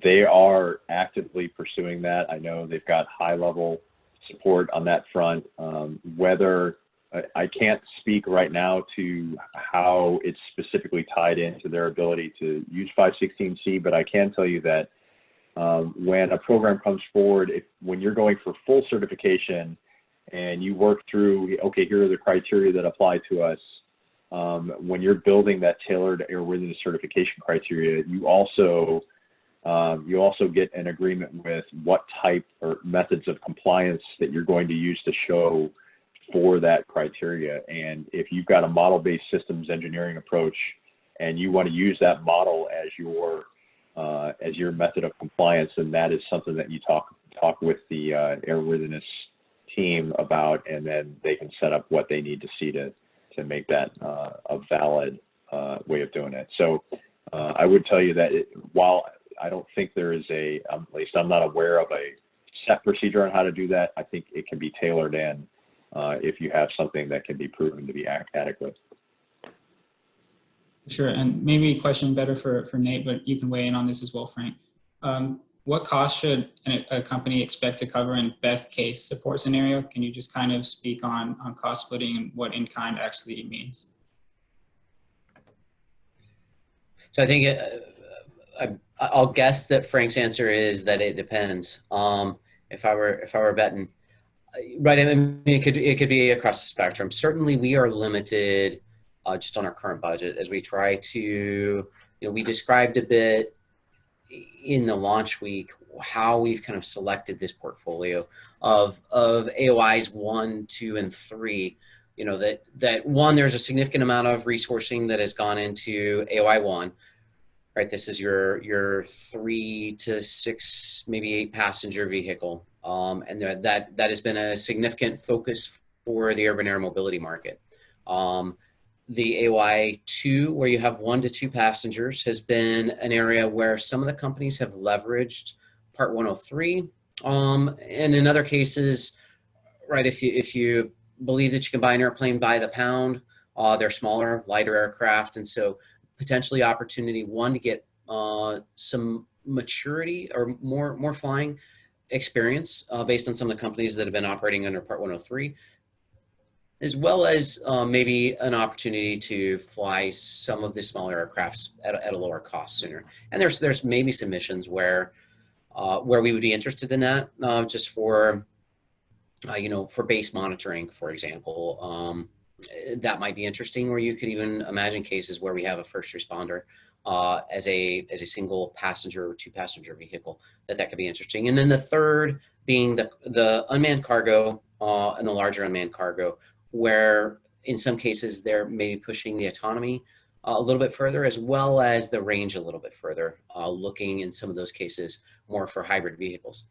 they are actively pursuing that. I know they've got high-level support on that front. Whether I can't speak right now to how it's specifically tied into their ability to use 516C, but I can tell you that when a program comes forward, when you're going for full certification and you work through, okay, here are the criteria that apply to us, when you're building that tailored airworthiness certification criteria, you also get an agreement with what type or methods of compliance that you're going to use to show for that criteria. And if you've got a model-based systems engineering approach and you want to use that model as your method of compliance, then that is something that you talk with the airworthiness team about, and then they can set up what they need to see to make that a valid way of doing it. So I would tell you that while I don't think there is at least I'm not aware of a set procedure on how to do that, I think it can be tailored in if you have something that can be proven to be adequate. Sure, and maybe a question better for Nate, but you can weigh in on this as well, Frank. What cost should a company expect to cover in best case support scenario? Can you just kind of speak on cost splitting and what in kind actually means? So I think I'll guess that Frank's answer is that it depends. If I were betting, right? I mean, it could be across the spectrum. Certainly, we are limited just on our current budget as we try to. We described a bit in the launch week how we've kind of selected this portfolio of AOIs 1, 2, and 3. That one, there's a significant amount of resourcing that has gone into AOI 1. Right, this is your 3 to 6, maybe 8 passenger vehicle, and that has been a significant focus for the urban air mobility market. The AOI 2, where you have 1 to 2 passengers, has been an area where some of the companies have leveraged Part 103, and in other cases, right, if you believe that you can buy an airplane by the pound, they're smaller, lighter aircraft, and so potentially opportunity, one, to get some maturity or more flying experience based on some of the companies that have been operating under Part 103, as well as maybe an opportunity to fly some of the smaller aircrafts at a lower cost sooner. And there's maybe some missions where we would be interested in that, just for for base monitoring, for example. That might be interesting, or you could even imagine cases where we have a first responder as a single passenger or 2 passenger vehicle, that could be interesting. And then the third being the unmanned cargo and the larger unmanned cargo, where in some cases they're maybe pushing the autonomy a little bit further, as well as the range a little bit further, looking in some of those cases more for hybrid vehicles.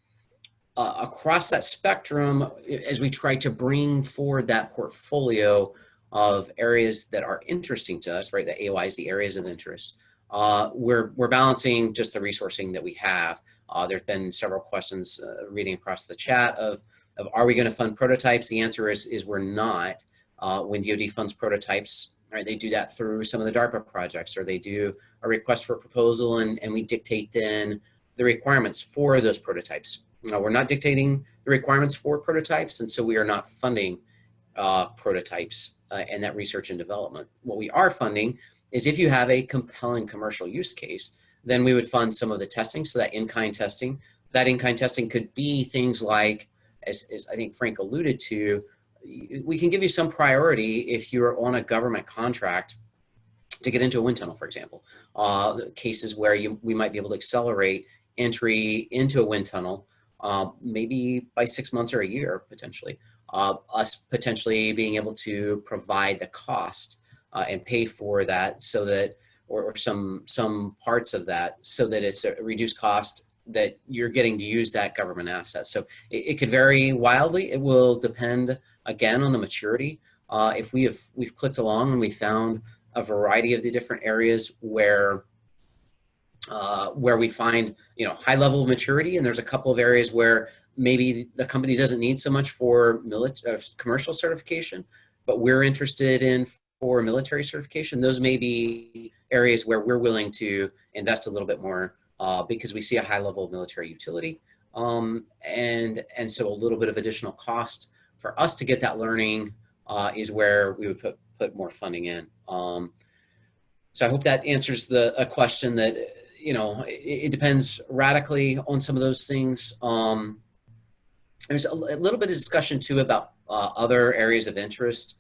Across that spectrum, as we try to bring forward that portfolio of areas that are interesting to us, right, the AOIs, the areas of interest, we're balancing just the resourcing that we have. There's been several questions reading across the chat of are we going to fund prototypes? The answer is we're not. When DoD funds prototypes, right, they do that through some of the DARPA projects, or they do a request for a proposal, and we dictate then the requirements for those prototypes. We're not dictating the requirements for prototypes, and so we are not funding prototypes and that research and development. What we are funding is if you have a compelling commercial use case, then we would fund some of the testing, so that in-kind testing. That in-kind testing could be things like, as I think Frank alluded to, we can give you some priority if you're on a government contract to get into a wind tunnel, for example. Cases where we might be able to accelerate entry into a wind tunnel, maybe by 6 months or a year, potentially. Us potentially being able to provide the cost and pay for that, so that, or some parts of that, so that it's a reduced cost that you're getting to use that government asset. So it could vary wildly. It will depend, again, on the maturity. If we've clicked along and we found a variety of the different areas where we find high level of maturity, and there's a couple of areas where maybe the company doesn't need so much for commercial certification, but we're interested in for military certification. Those may be areas where we're willing to invest a little bit more because we see a high level of military utility, and so a little bit of additional cost for us to get that learning is where we would put more funding in. So I hope that answers a question that, it depends radically on some of those things. There's a little bit of discussion too about other areas of interest.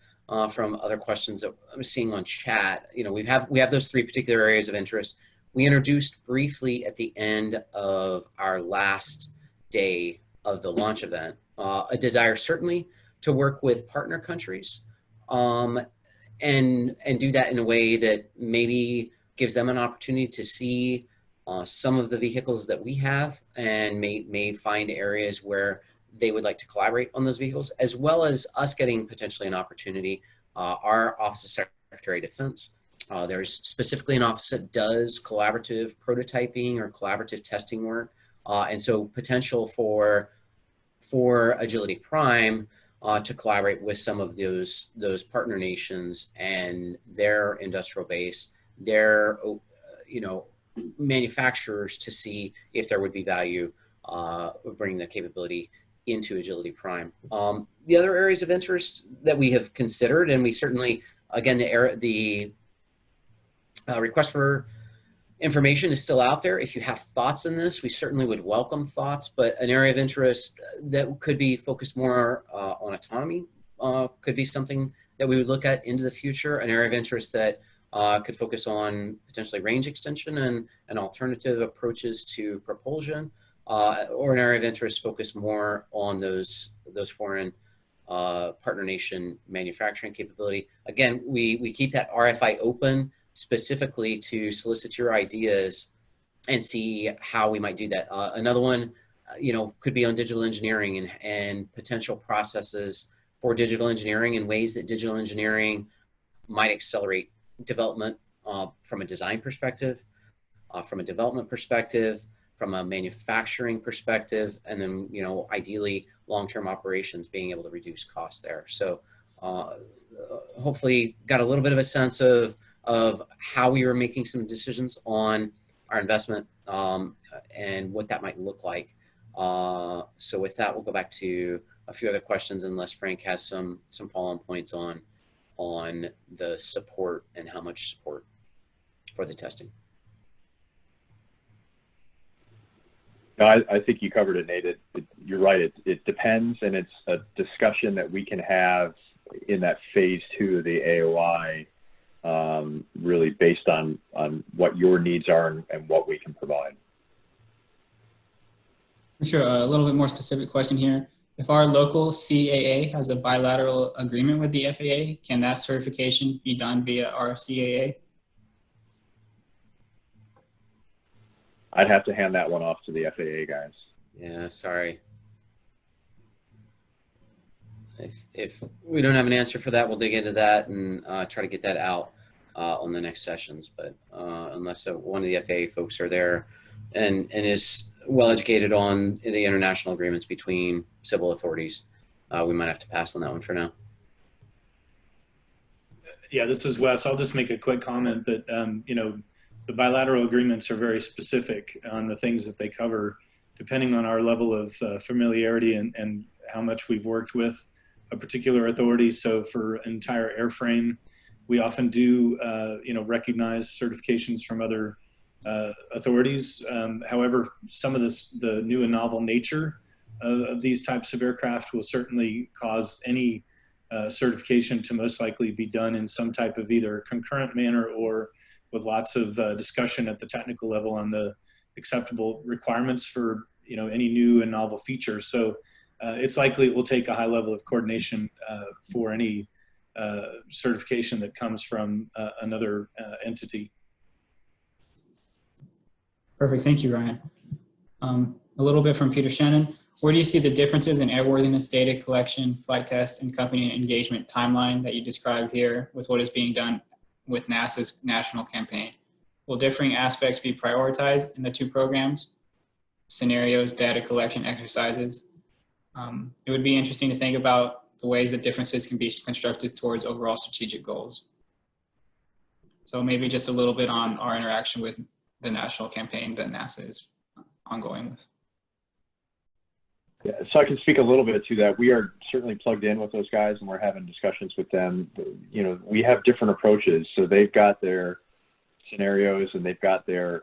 from other questions that I'm seeing on chat. You know, we have those 3 particular areas of interest. We introduced briefly at the end of our last day of the launch event a desire certainly to work with partner countries and do that in a way that maybe gives them an opportunity to see some of the vehicles that we have and may find areas where they would like to collaborate on those vehicles, as well as us getting potentially an opportunity. Our Office of Secretary of Defense, there's specifically an office that does collaborative prototyping or collaborative testing work. And so potential for Agility Prime to collaborate with some of those partner nations and their industrial base, their manufacturers, to see if there would be value bringing that capability into Agility Prime. The other areas of interest that we have considered, and we certainly, again, the request for information is still out there. If you have thoughts on this, we certainly would welcome thoughts, but an area of interest that could be focused more on autonomy could be something that we would look at into the future. An area of interest that could focus on potentially range extension and alternative approaches to propulsion, or an area of interest focused more on those foreign partner nation manufacturing capability. Again, we keep that RFI open specifically to solicit your ideas and see how we might do that. Another one, could be on digital engineering and potential processes for digital engineering and ways that digital engineering might accelerate development from a design perspective, from a development perspective, from a manufacturing perspective, and then, ideally long-term operations, being able to reduce costs there. So hopefully got a little bit of a sense of how we were making some decisions on our investment and what that might look like. So with that, we'll go back to a few other questions, unless Frank has some follow-on points on the support and how much support for the testing. No, I think you covered it, Nate. You're right. It depends, and it's a discussion that we can have in that phase 2 of the AOI, really based on what your needs are and what we can provide. Sure. A little bit more specific question here. If our local CAA has a bilateral agreement with the FAA, can that certification be done via our CAA? I'd have to hand that one off to the FAA guys. Yeah, sorry. If we don't have an answer for that, we'll dig into that and try to get that out on the next sessions. But unless one of the FAA folks are there and is well educated on the international agreements between civil authorities, we might have to pass on that one for now. Yeah, this is Wes. I'll just make a quick comment that, the bilateral agreements are very specific on the things that they cover, depending on our level of familiarity and how much we've worked with a particular authority. So for an entire airframe, we often do, recognize certifications from other authorities. However, some of the new and novel nature of these types of aircraft will certainly cause any certification to most likely be done in some type of either concurrent manner or with lots of discussion at the technical level on the acceptable requirements for any new and novel features. So it's likely it will take a high level of coordination for any certification that comes from another entity. Perfect. Thank you, Ryan. A little bit from Peter Shannon. Where do you see the differences in airworthiness data collection, flight test, and company engagement timeline that you described here with what is being done with NASA's national campaign? Will differing aspects be prioritized in the 2 programs? Scenarios, data collection exercises. It would be interesting to think about the ways that differences can be constructed towards overall strategic goals. So maybe just a little bit on our interaction with the national campaign that NASA is ongoing with. Yeah, so I can speak a little bit to that. We are certainly plugged in with those guys, and we're having discussions with them. We have different approaches. So they've got their scenarios, and they've got their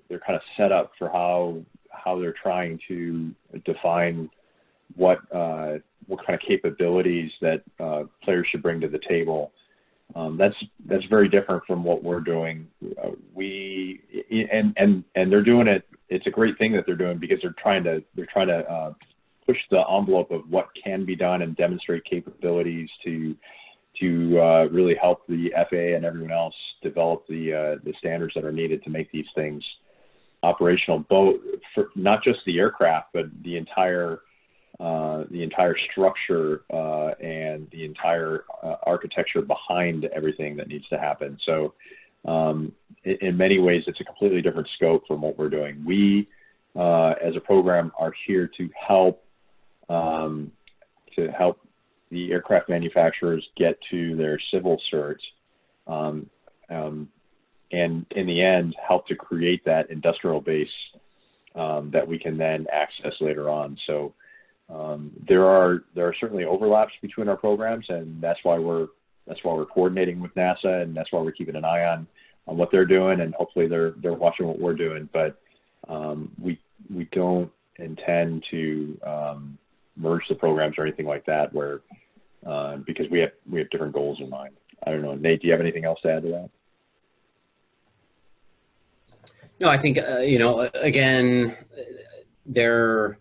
kind of set up for how they're trying to define what kind of capabilities that players should bring to the table. That's very different from what we're doing. And they're doing it. It's a great thing that they're doing because they're trying to push the envelope of what can be done and demonstrate capabilities to really help the FAA and everyone else develop the standards that are needed to make these things operational, both for not just the aircraft, but the entire structure and the entire architecture behind everything that needs to happen. So in many ways, it's a completely different scope from what we're doing. We, as a program, are here to help the aircraft manufacturers get to their civil certs, and in the end, help to create that industrial base that we can then access later on. So there are certainly overlaps between our programs, and that's why we're coordinating with NASA, and that's why we're keeping an eye on what they're doing, and hopefully they're watching what we're doing. But we don't intend to merge the programs or anything like that, where because we have different goals in mind. I don't know, Nate, do you have anything else to add to that? No, I think again, there's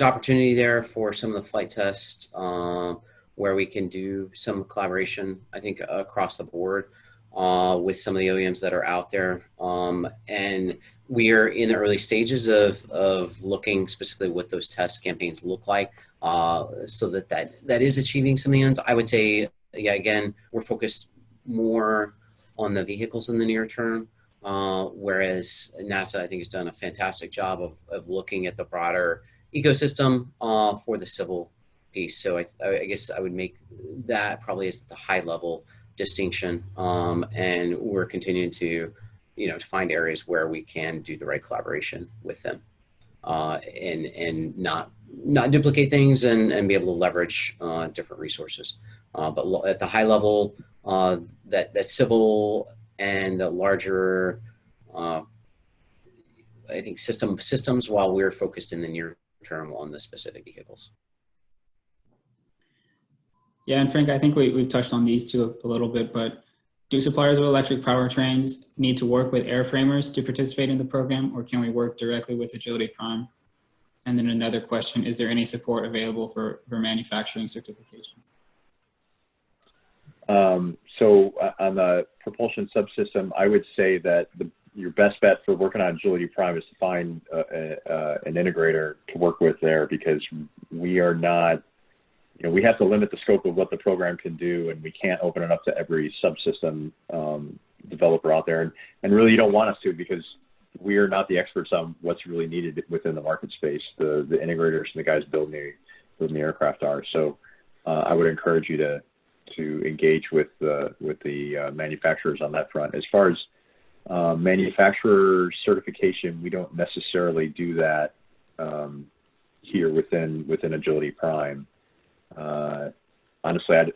opportunity there for some of the flight tests where we can do some collaboration, I think, across the board with some of the OEMs that are out there. And we are in the early stages of looking specifically what those test campaigns look like, so that is achieving some ends. I would say, yeah, again, we're focused more on the vehicles in the near term, whereas NASA, I think, has done a fantastic job of looking at the broader ecosystem for the civil piece. So I guess I would make that probably as the high level distinction, and we're continuing to to find areas where we can do the right collaboration with them, and not duplicate things, and be able to leverage different resources. But at the high level, that civil and the larger, I think systems, while we're focused in the near term on the specific vehicles. Yeah, and Frank, I think we've touched on these two a little bit, but do suppliers of electric powertrains need to work with airframers to participate in the program, or can we work directly with Agility Prime? And then another question, is there any support available for manufacturing certification? So on the propulsion subsystem, I would say that your best bet for working on Agility Prime is to find an integrator to work with there, because we are not, we have to limit the scope of what the program can do, and we can't open it up to every subsystem developer out there. And really, you don't want us to, because we are not the experts on what's really needed within the market space. The integrators and the guys building the aircraft are. So I would encourage you to engage with the manufacturers on that front. As far as manufacturer certification, we don't necessarily do that here within Agility Prime. Honestly, I'd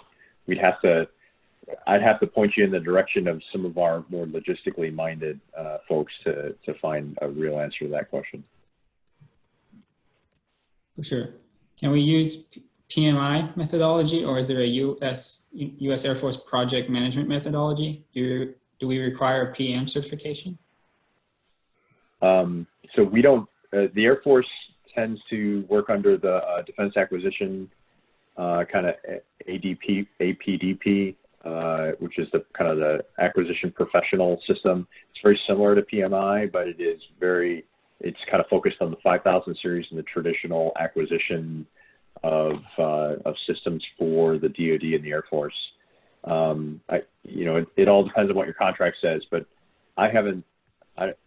have to point you in the direction of some of our more logistically minded folks to find a real answer to that question. For sure. Can we use PMI methodology, or is there a U.S. Air Force project management methodology? Do we require PM certification? So we don't. The Air Force tends to work under the Defense Acquisition kind of APDP, which is the kind of the acquisition professional system. It's very similar to PMI, but it's kind of focused on the 5000 series and the traditional acquisition of systems for the DoD and the Air Force. It all depends on what your contract says, but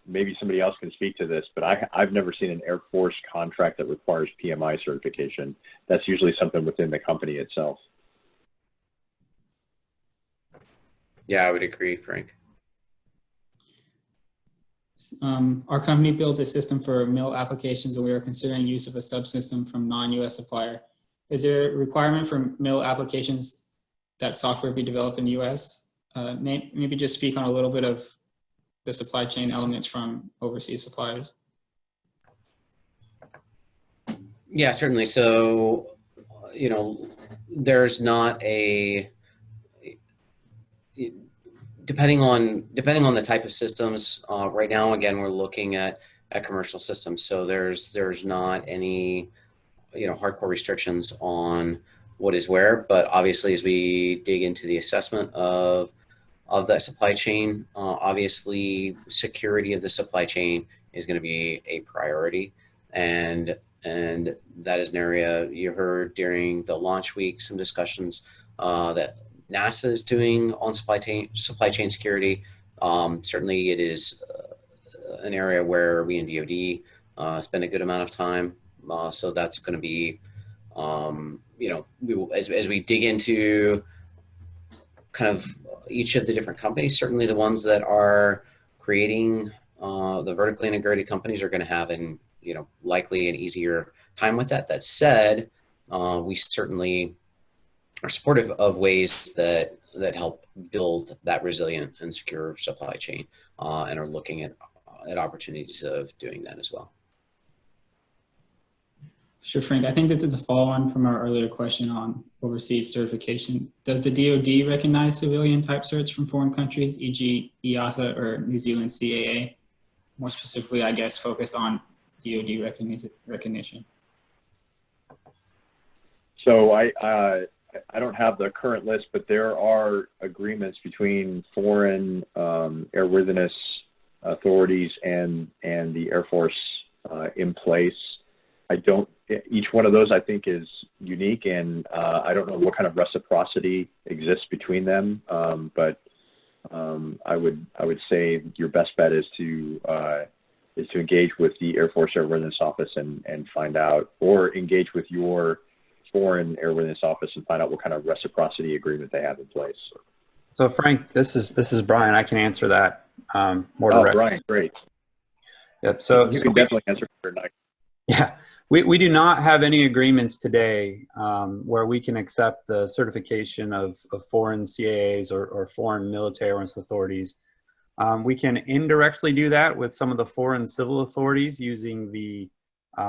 maybe somebody else can speak to this, but I've never seen an Air Force contract that requires PMI certification. That's usually something within the company itself. Yeah, I would agree, Frank. Our company builds a system for Mill applications, and we are considering use of a subsystem from non-US supplier. Is there a requirement for Mill applications that software be developed in the US? Maybe just speak on a little bit of the supply chain elements from overseas suppliers. Yeah, certainly. So, there's not a, depending on the type of systems. Right now, again, we're looking at commercial systems. So there's not any hardcore restrictions on what is where. But obviously, as we dig into the assessment of that supply chain, obviously security of the supply chain is going to be a priority, and that is an area you heard during the launch week some discussions that NASA is doing on supply chain security. Certainly, it is an area where we in DoD spend a good amount of time. So that's going to be, we will, as we dig into kind of each of the different companies, certainly the ones that are creating the vertically integrated companies are going to have likely an easier time with that. That said, we certainly are supportive of ways that help build that resilient and secure supply chain, and are looking at opportunities of doing that as well. Sure, Frank. I think this is a follow-on from our earlier question on overseas certification. Does the DoD recognize civilian type certs from foreign countries, e.g. EASA or New Zealand CAA? More specifically, I guess, focused on DoD recognition. So I don't have the current list, but there are agreements between foreign airworthiness authorities and the Air Force in place. Each one of those I think is unique, and I don't know what kind of reciprocity exists between them. But I would say your best bet is to engage with the Air Force Airworthiness Office and find out, or engage with your foreign airworthiness office and find out what kind of reciprocity agreement they have in place. So Frank, this is Brian. I can answer that more directly. Oh, Brian, great. Yep. So you can definitely answer for tonight. Yeah. We do not have any agreements today where we can accept the certification of foreign CAAs or foreign military airworthiness authorities. We can indirectly do that with some of the foreign civil authorities using the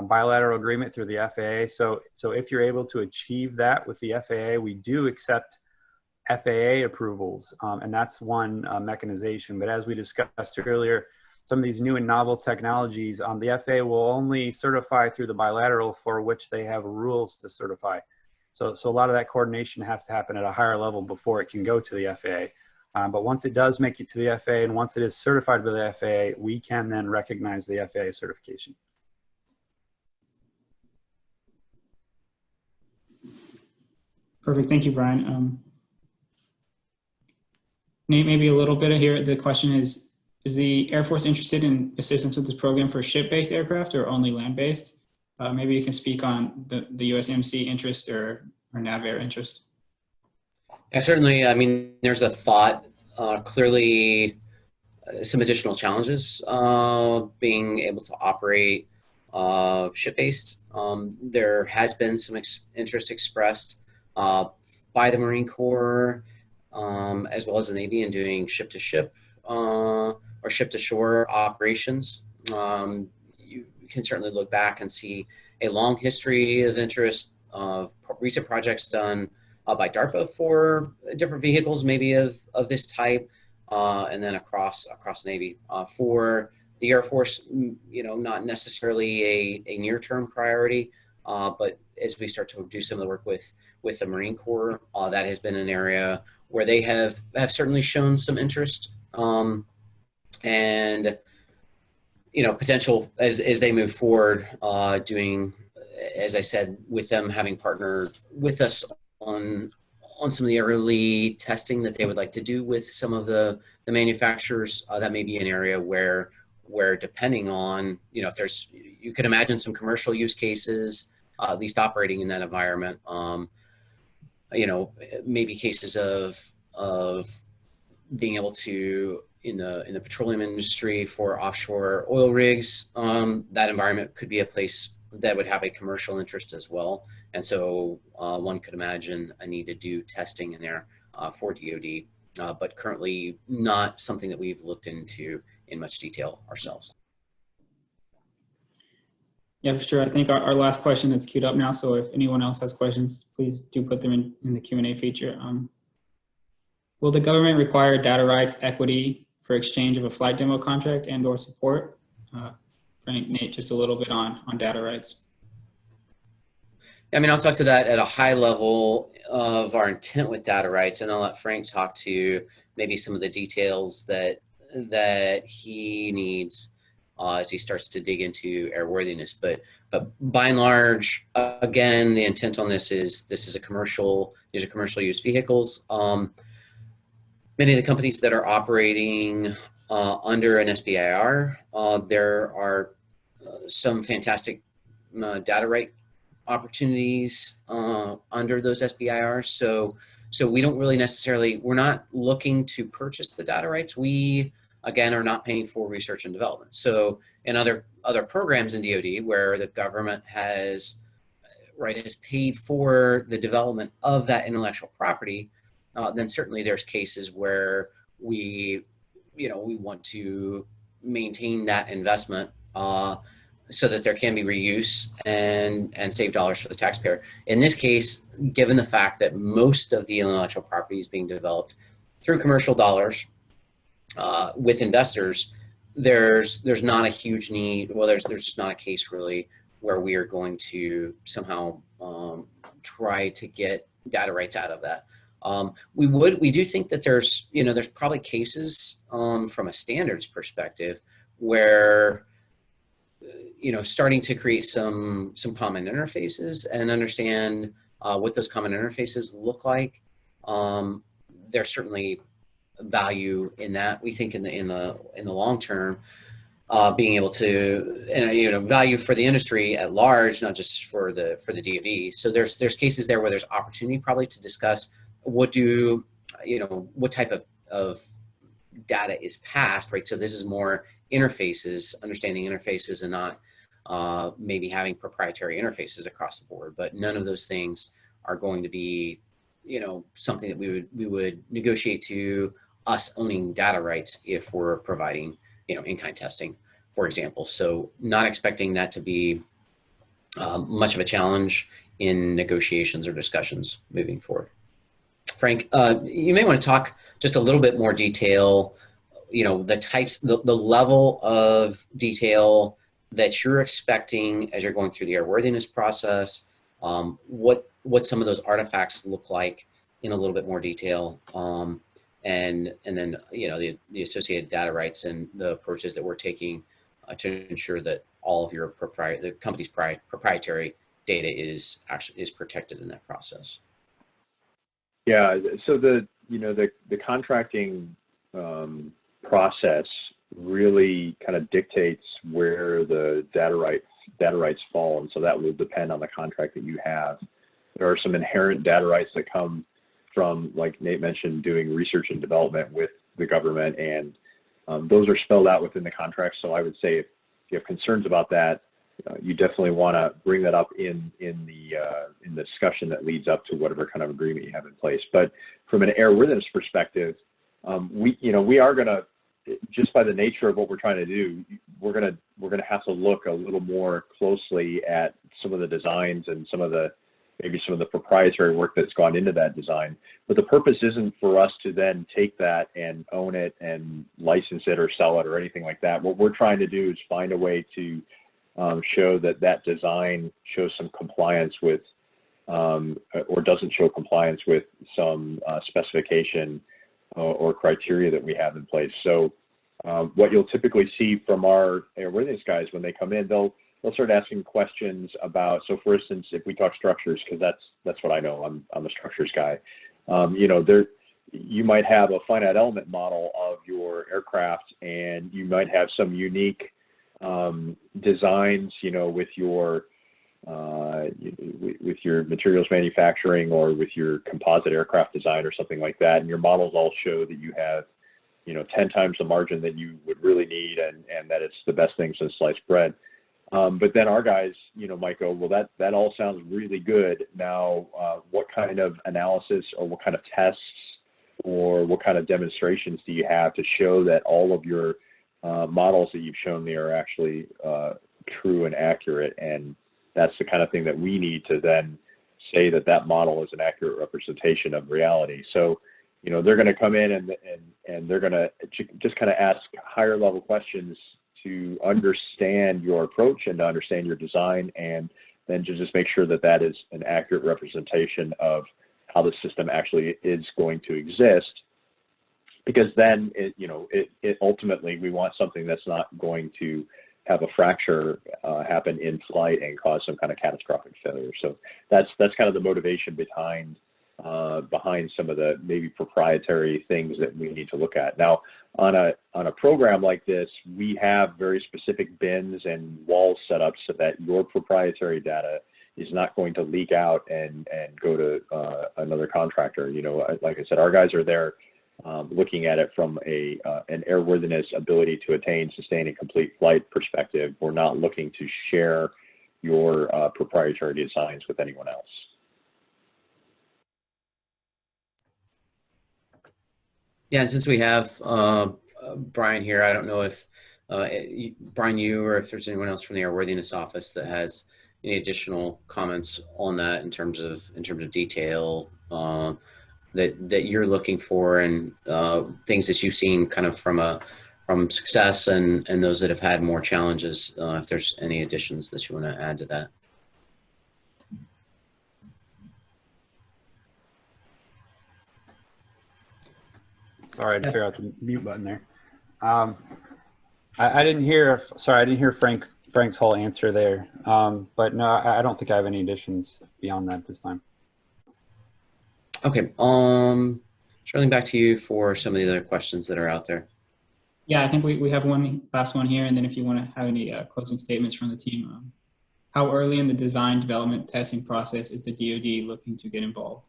bilateral agreement through the FAA. So if you're able to achieve that with the FAA, we do accept FAA approvals, and that's one mechanization. But as we discussed earlier, some of these new and novel technologies, the FAA will only certify through the bilateral for which they have rules to certify. So a lot of that coordination has to happen at a higher level before it can go to the FAA. But once it does make it to the FAA, and once it is certified by the FAA, we can then recognize the FAA certification. Perfect. Thank you, Brian. Nate, maybe a little bit of here. The question is the Air Force interested in assistance with this program for ship-based aircraft or only land-based? Maybe you can speak on the USMC interest or NavAir interest. Yeah, certainly. I mean, there's a thought, clearly some additional challenges being able to operate ship-based. There has been some interest expressed by the Marine Corps as well as the Navy in doing ship-to-ship or ship-to-shore operations. You can certainly look back and see a long history of interest of recent projects done by DARPA for different vehicles, maybe of this type, and then across the Navy. For the Air Force, not necessarily a near-term priority, but as we start to do some of the work with the Marine Corps, that has been an area where they have certainly shown some interest, and potential as they move forward, doing, as I said, with them having partnered with us on some of the early testing that they would like to do with some of the manufacturers. That may be an area where depending on, if there's, you could imagine some commercial use cases, at least operating in that environment, maybe cases of being able to, in the petroleum industry for offshore oil rigs, that environment could be a place that would have a commercial interest as well. And so one could imagine a need to do testing in there for DoD, but currently not something that we've looked into in much detail ourselves. Yeah, for sure. I think our last question is queued up now. So if anyone else has questions, please do put them in the Q&A feature. Will the government require data rights equity for exchange of a flight demo contract and or support? Frank, Nate, just a little bit on data rights. I mean, I'll talk to that at a high level of our intent with data rights, and I'll let Frank talk to maybe some of the details that he needs as he starts to dig into airworthiness. But by and large, again, the intent on this is these are commercial use vehicles. Many of the companies that are operating under an SBIR, there are some fantastic data right opportunities under those SBIRs. So we don't really necessarily, we're not looking to purchase the data rights. We, again, are not paying for research and development. So in other programs in DoD where the government has paid for the development of that intellectual property, then certainly there's cases where we want to maintain that investment so that there can be reuse and save dollars for the taxpayer. In this case, given the fact that most of the intellectual property is being developed through commercial dollars with investors, there's not a huge need. Well, there's just not a case really where we are going to somehow try to get data rights out of that. We do think that there's probably cases from a standards perspective where starting to create some common interfaces and understand what those common interfaces look like. There's certainly value in that. We think in the long term, being able to, value for the industry at large, not just for the DoD. So there's cases there where there's opportunity probably to discuss what type of data is passed, right? So this is more interfaces, understanding interfaces, and not maybe having proprietary interfaces across the board. But none of those things are going to be, something that we would negotiate to us owning data rights if we're providing, in-kind testing, for example. So not expecting that to be much of a challenge in negotiations or discussions moving forward. Frank, you may want to talk just a little bit more detail, the types, the level of detail that you're expecting as you're going through the airworthiness process, what some of those artifacts look like in a little bit more detail, and then the associated data rights and the approaches that we're taking to ensure that all of your the company's proprietary data is protected in that process. Yeah, so the contracting process really kind of dictates where the data rights fall, and so that will depend on the contract that you have. There are some inherent data rights that come from, like Nate mentioned, doing research and development with the government, and those are spelled out within the contract. So I would say if you have concerns about that, you definitely want to bring that up in the discussion that leads up to whatever kind of agreement you have in place. But from an airworthiness perspective, we are going to, just by the nature of what we're trying to do, we're going to have to look a little more closely at some of the designs and maybe some of the proprietary work that's gone into that design. But the purpose isn't for us to then take that and own it and license it or sell it or anything like that. What we're trying to do is find a way to show that design shows some compliance with, or doesn't show compliance with some specification or criteria that we have in place. So what you'll typically see from our airworthiness guys when they come in, they'll start asking questions about, so for instance, if we talk structures, because that's what I know, I'm a structures guy. You might have a finite element model of your aircraft, and you might have some unique designs, with your materials manufacturing or with your composite aircraft design or something like that, and your models all show that you have 10 times the margin that you would really need, and that it's the best thing since sliced bread. But then our guys, might go, well, that all sounds really good. Now, what kind of analysis or what kind of tests or what kind of demonstrations do you have to show that all of your models that you've shown me are actually true and accurate. And that's the kind of thing that we need to then say that that model is an accurate representation of reality. So, you know, they're going to come in and they're going to just kind of ask higher level questions to understand your approach and to understand your design, and then to just make sure that that is an accurate representation of how the system actually is going to exist. Because then, it ultimately, we want something that's not going to have a fracture happen in flight and cause some kind of catastrophic failure. So that's kind of the motivation behind some of the maybe proprietary things that we need to look at. Now, on a program like this, we have very specific bins and walls set up so that your proprietary data is not going to leak out and go to another contractor. You know, like I said, our guys are there looking at it from an airworthiness, ability to attain, sustain, and complete flight perspective. We're not looking to share your proprietary designs with anyone else. Yeah, and since we have Brian here, I don't know if Brian, you or if there's anyone else from the Airworthiness office that has any additional comments on that in terms of detail that you're looking for, and things that you've seen kind of from success and those that have had more challenges. If there's any additions that you want to add to that. Sorry, I had to figure out the mute button there. I didn't hear. Sorry, I didn't hear Frank's whole answer there. But no, I don't think I have any additions beyond that this time. Okay. Shirley, back to you for some of the other questions that are out there. Yeah, I think we have one last one here, and then if you want to have any closing statements from the team. How early in the design, development, testing process is the DoD looking to get involved?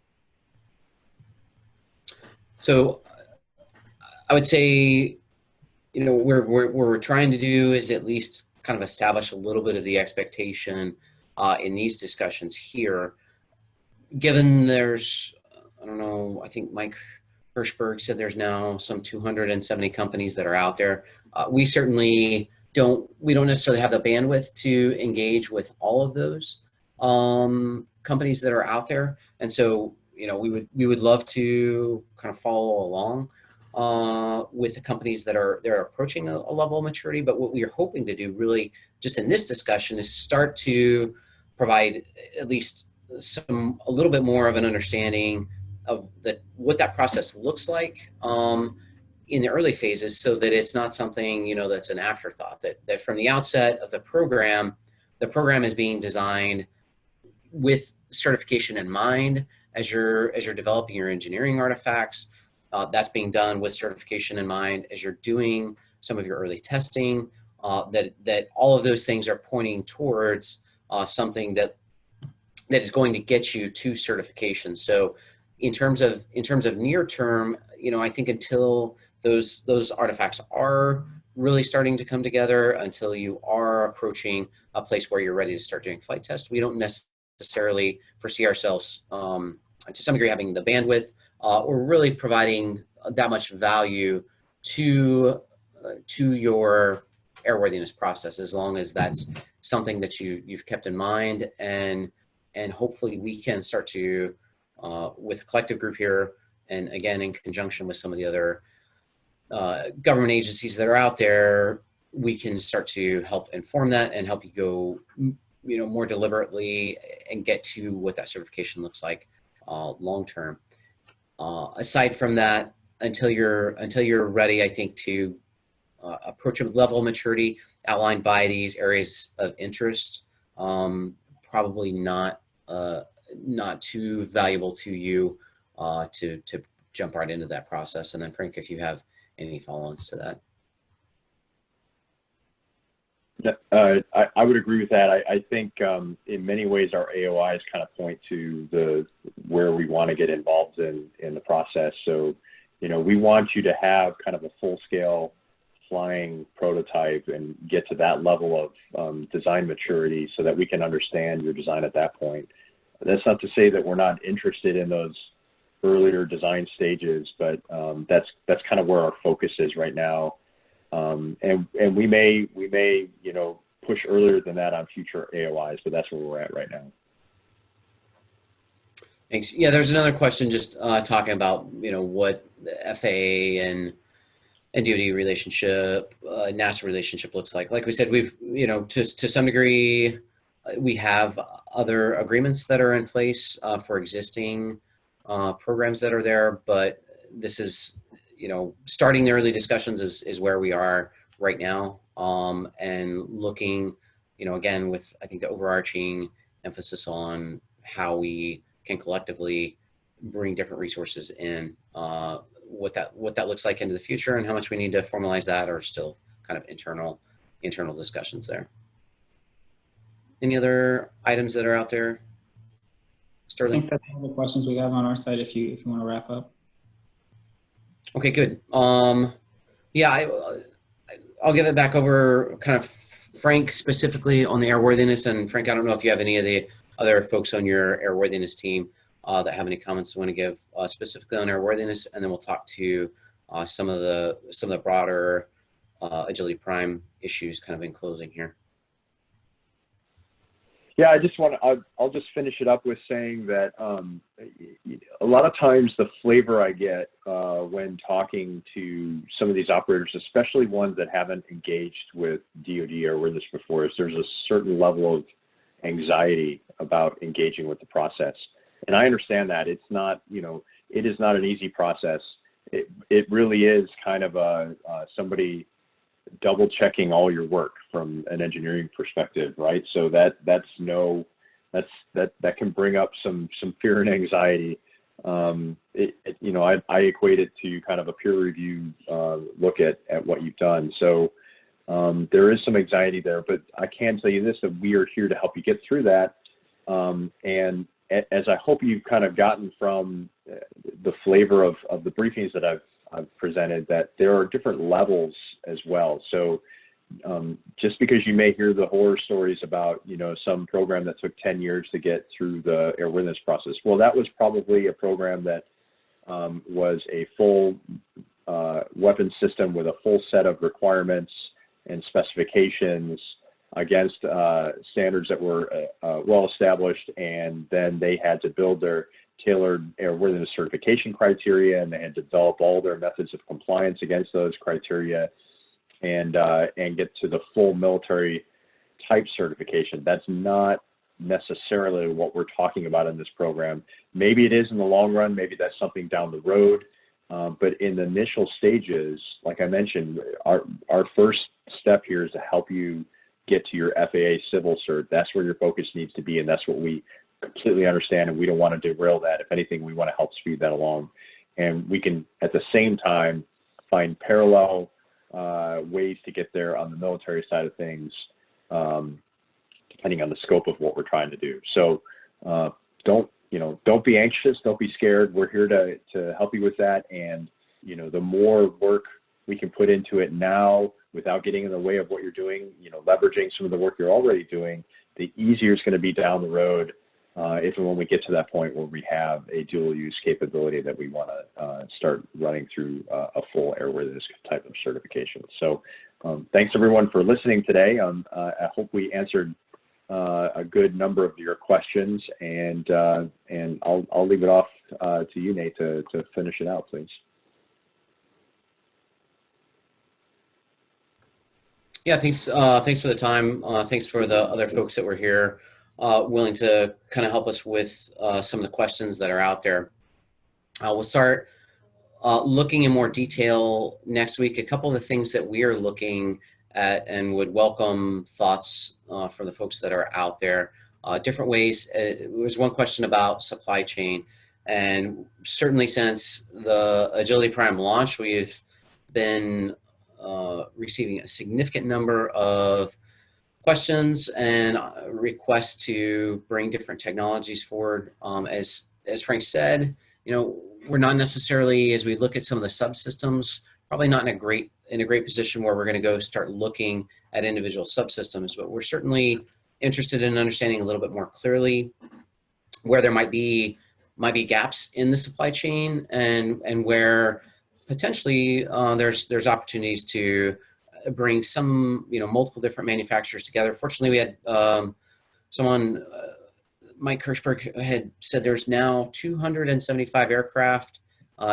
So I would say, you know, what we're trying to do is at least kind of establish a little bit of the expectation in these discussions here. Given there's, I don't know, I think Mike Hirschberg said there's now some 270 companies that are out there. We certainly don't necessarily have the bandwidth to engage with all of those companies that are out there. And so, you know, we would love to kind of follow along with the companies that are approaching a level of maturity. But what we are hoping to do really just in this discussion is start to provide at least a little bit more of an understanding of what that process looks like in the early phases, so that it's not something, you know, that's an afterthought, that from the outset of the program is being designed with certification in mind as you're developing your engineering artifacts. That's being done with certification in mind as you're doing some of your early testing, that all of those things are pointing towards something that is going to get you to certification. So in terms of near term, you know, I think until those artifacts are really starting to come together, until you are approaching a place where you're ready to start doing flight tests, we don't necessarily foresee ourselves to some degree having the bandwidth or really providing that much value to your airworthiness process, as long as that's something that you've kept in mind, and hopefully we can start to with a collective group here, and again in conjunction with some of the other government agencies that are out there, we can start to help inform that and help you go, you know, more deliberately and get to what that certification looks like long term. Aside from that, until you're ready, I think, to approach a level of maturity outlined by these areas of interest, probably not too valuable to you to jump right into that process. And then Frank, if you have any follow-ons to that. Yeah, I would agree with that. I think in many ways our AOIs kind of point to where we want to get involved in the process. So, you know, we want you to have kind of a full-scale flying prototype and get to that level of design maturity so that we can understand your design at that point. That's not to say that we're not interested in those earlier design stages, but that's kind of where our focus is right now. And we may, you know, push earlier than that on future AOIs, but that's where we're at right now. Thanks. Yeah, there's another question just talking about, what the FAA and DoD relationship, NASA relationship looks like. Like we said, we've, to some degree, we have other agreements that are in place for existing programs that are there, but this is, starting the early discussions is where we are right now, and looking, again, with, I think, the overarching emphasis on how we can collectively bring different resources in, what that looks like into the future, and how much we need to formalize that are still kind of internal discussions there. Any other items that are out there, Sterling? I think that's all the questions we have on our side. If you want to wrap up. Okay, good. Yeah, I'll give it back over kind of Frank specifically on the airworthiness. And Frank, I don't know if you have any of the other folks on your airworthiness team that have any comments you want to give specifically on airworthiness, and then we'll talk to some of the broader Agility Prime issues kind of in closing here. Yeah, I'll just finish it up with saying that a lot of times the flavor I get when talking to some of these operators, especially ones that haven't engaged with DoD airworthiness before, is there's a certain level of anxiety about engaging with the process. And I understand that it's not, it is not an easy process. It really is kind of somebody double checking all your work from an engineering perspective, right? So that can bring up some fear and anxiety. I equate it to kind of a peer review look at what you've done. So there is some anxiety there, but I can tell you this, that we are here to help you get through that. And as I hope you've kind of gotten from the flavor of the briefings that I've presented, that there are different levels as well. So just because you may hear the horror stories about, some program that took 10 years to get through the airworthiness process, well, that was probably a program that was a full weapon system with a full set of requirements and specifications against standards that were well established, and then they had to build their tailored airworthiness certification criteria, and they had to develop all their methods of compliance against those criteria, and get to the full military type certification. That's not necessarily what we're talking about in this program. Maybe it is in the long run, maybe that's something down the road, but in the initial stages, like I mentioned, our first step here is to help you get to your FAA civil cert. That's where your focus needs to be, and that's what we completely understand, and we don't want to derail that. If anything, we want to help speed that along, and we can at the same time find parallel ways to get there on the military side of things, depending on the scope of what we're trying to do. So don't be anxious, don't be scared. We're here to help you with that, and the more work we can put into it now without getting in the way of what you're doing, leveraging some of the work you're already doing, the easier it's going to be down the road, if and when we get to that point where we have a dual use capability that we want to start running through a full airworthiness type of certification. So thanks everyone for listening today. I hope we answered a good number of your questions, and I'll leave it off to you, Nate, to finish it out, please. Yeah, thanks for the time. Thanks for the other folks that were here, willing to kind of help us with some of the questions that are out there. We'll start looking in more detail next week. A couple of the things that we are looking at and would welcome thoughts from the folks that are out there. Different ways. There's one question about supply chain, and certainly since the Agility Prime launch, we've been receiving a significant number of questions and requests to bring different technologies forward. As Frank said, we're not necessarily, as we look at some of the subsystems, probably not in a great position where we're going to go start looking at individual subsystems, but we're certainly interested in understanding a little bit more clearly where there might be gaps in the supply chain, and where potentially there's opportunities to bring some, multiple different manufacturers together. Fortunately, we had someone, Mike Kirschberg, had said there's now 275 aircraft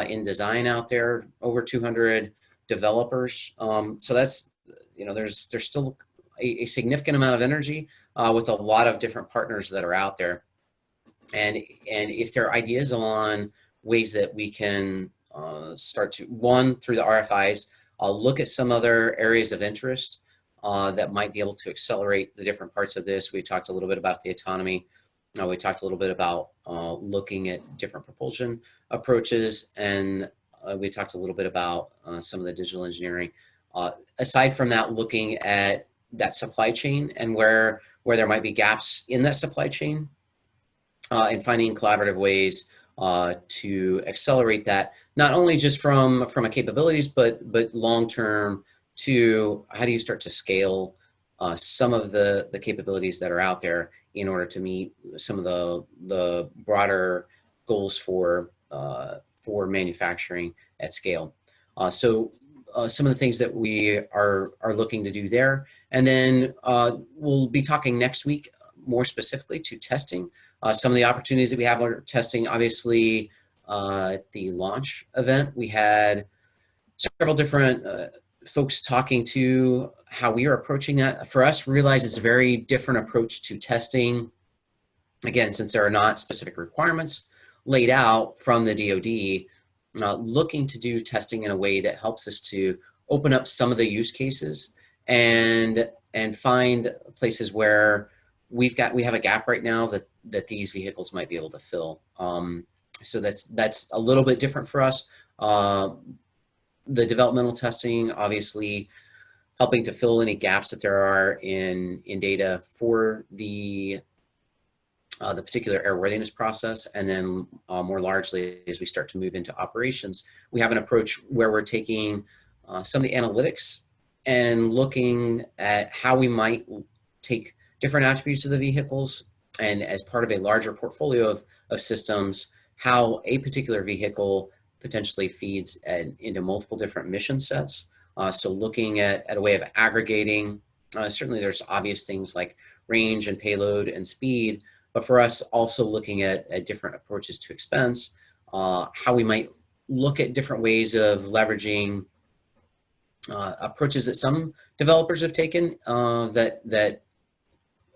in design out there, over 200 developers. So that's, there's still a significant amount of energy with a lot of different partners that are out there. And if there are ideas on ways that we can start to, one, through the RFIs, look at some other areas of interest that might be able to accelerate the different parts of this. We talked a little bit about the autonomy. We talked a little bit about looking at different propulsion approaches, and we talked a little bit about some of the digital engineering. Aside from that, looking at that supply chain and where there might be gaps in that supply chain, and finding collaborative ways to accelerate that, not only just from a capabilities, but long-term to how do you start to scale some of the capabilities that are out there in order to meet some of the broader goals for manufacturing at scale. So some of the things that we are looking to do there. And then we'll be talking next week more specifically to testing. Some of the opportunities that we have under testing, obviously, at the launch event, we had several different folks talking to how we are approaching that. For us, realize it's a very different approach to testing. Again, since there are not specific requirements laid out from the DoD, looking to do testing in a way that helps us to open up some of the use cases and find places where we have a gap right now that these vehicles might be able to fill. So that's a little bit different for us. The developmental testing, obviously, helping to fill any gaps that there are in data for the particular airworthiness process. And then more largely, as we start to move into operations, we have an approach where we're taking some of the analytics and looking at how we might take different attributes of the vehicles, and as part of a larger portfolio of systems, how a particular vehicle potentially feeds into multiple different mission sets. So looking at a way of aggregating, certainly there's obvious things like range and payload and speed, but for us also looking at different approaches to expense, how we might look at different ways of leveraging approaches that some developers have taken that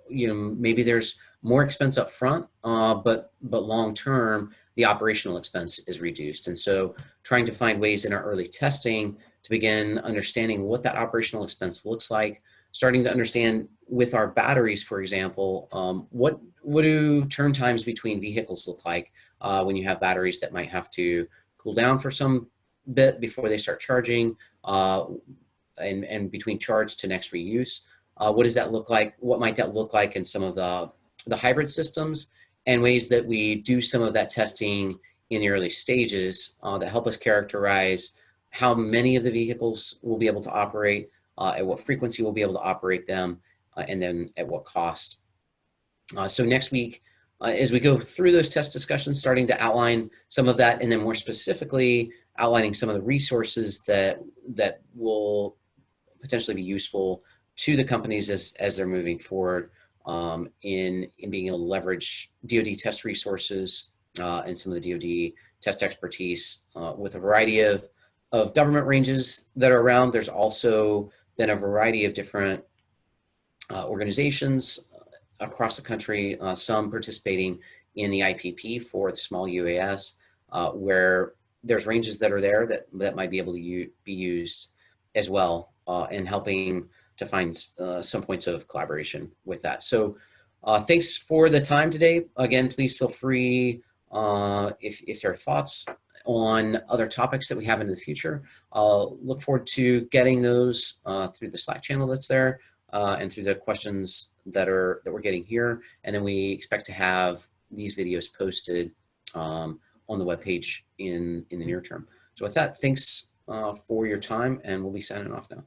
maybe there's more expense up front, but long term, the operational expense is reduced. And so trying to find ways in our early testing to begin understanding what that operational expense looks like, starting to understand with our batteries, for example, what do turn times between vehicles look like when you have batteries that might have to cool down for some bit before they start charging, and between charge to next reuse. What does that look like? What might that look like in some of the hybrid systems, and ways that we do some of that testing in the early stages that help us characterize how many of the vehicles will be able to operate, at what frequency we'll be able to operate them, and then at what cost. So next week, as we go through those test discussions, starting to outline some of that, and then more specifically outlining some of the resources that will potentially be useful to the companies as they're moving forward in being able to leverage DoD test resources and some of the DoD test expertise with a variety of government ranges that are around. There's also been a variety of different organizations across the country, some participating in the IPP for the small UAS, where there's ranges that are there that might be able to be used as well, and helping to find some points of collaboration with that. So thanks for the time today. Again, please feel free if there are thoughts on other topics that we have in the future. Look forward to getting those through the Slack channel that's there, and through the questions that we're getting here. And then we expect to have these videos posted on the webpage in the near term. So with that, thanks for your time, and we'll be signing off now.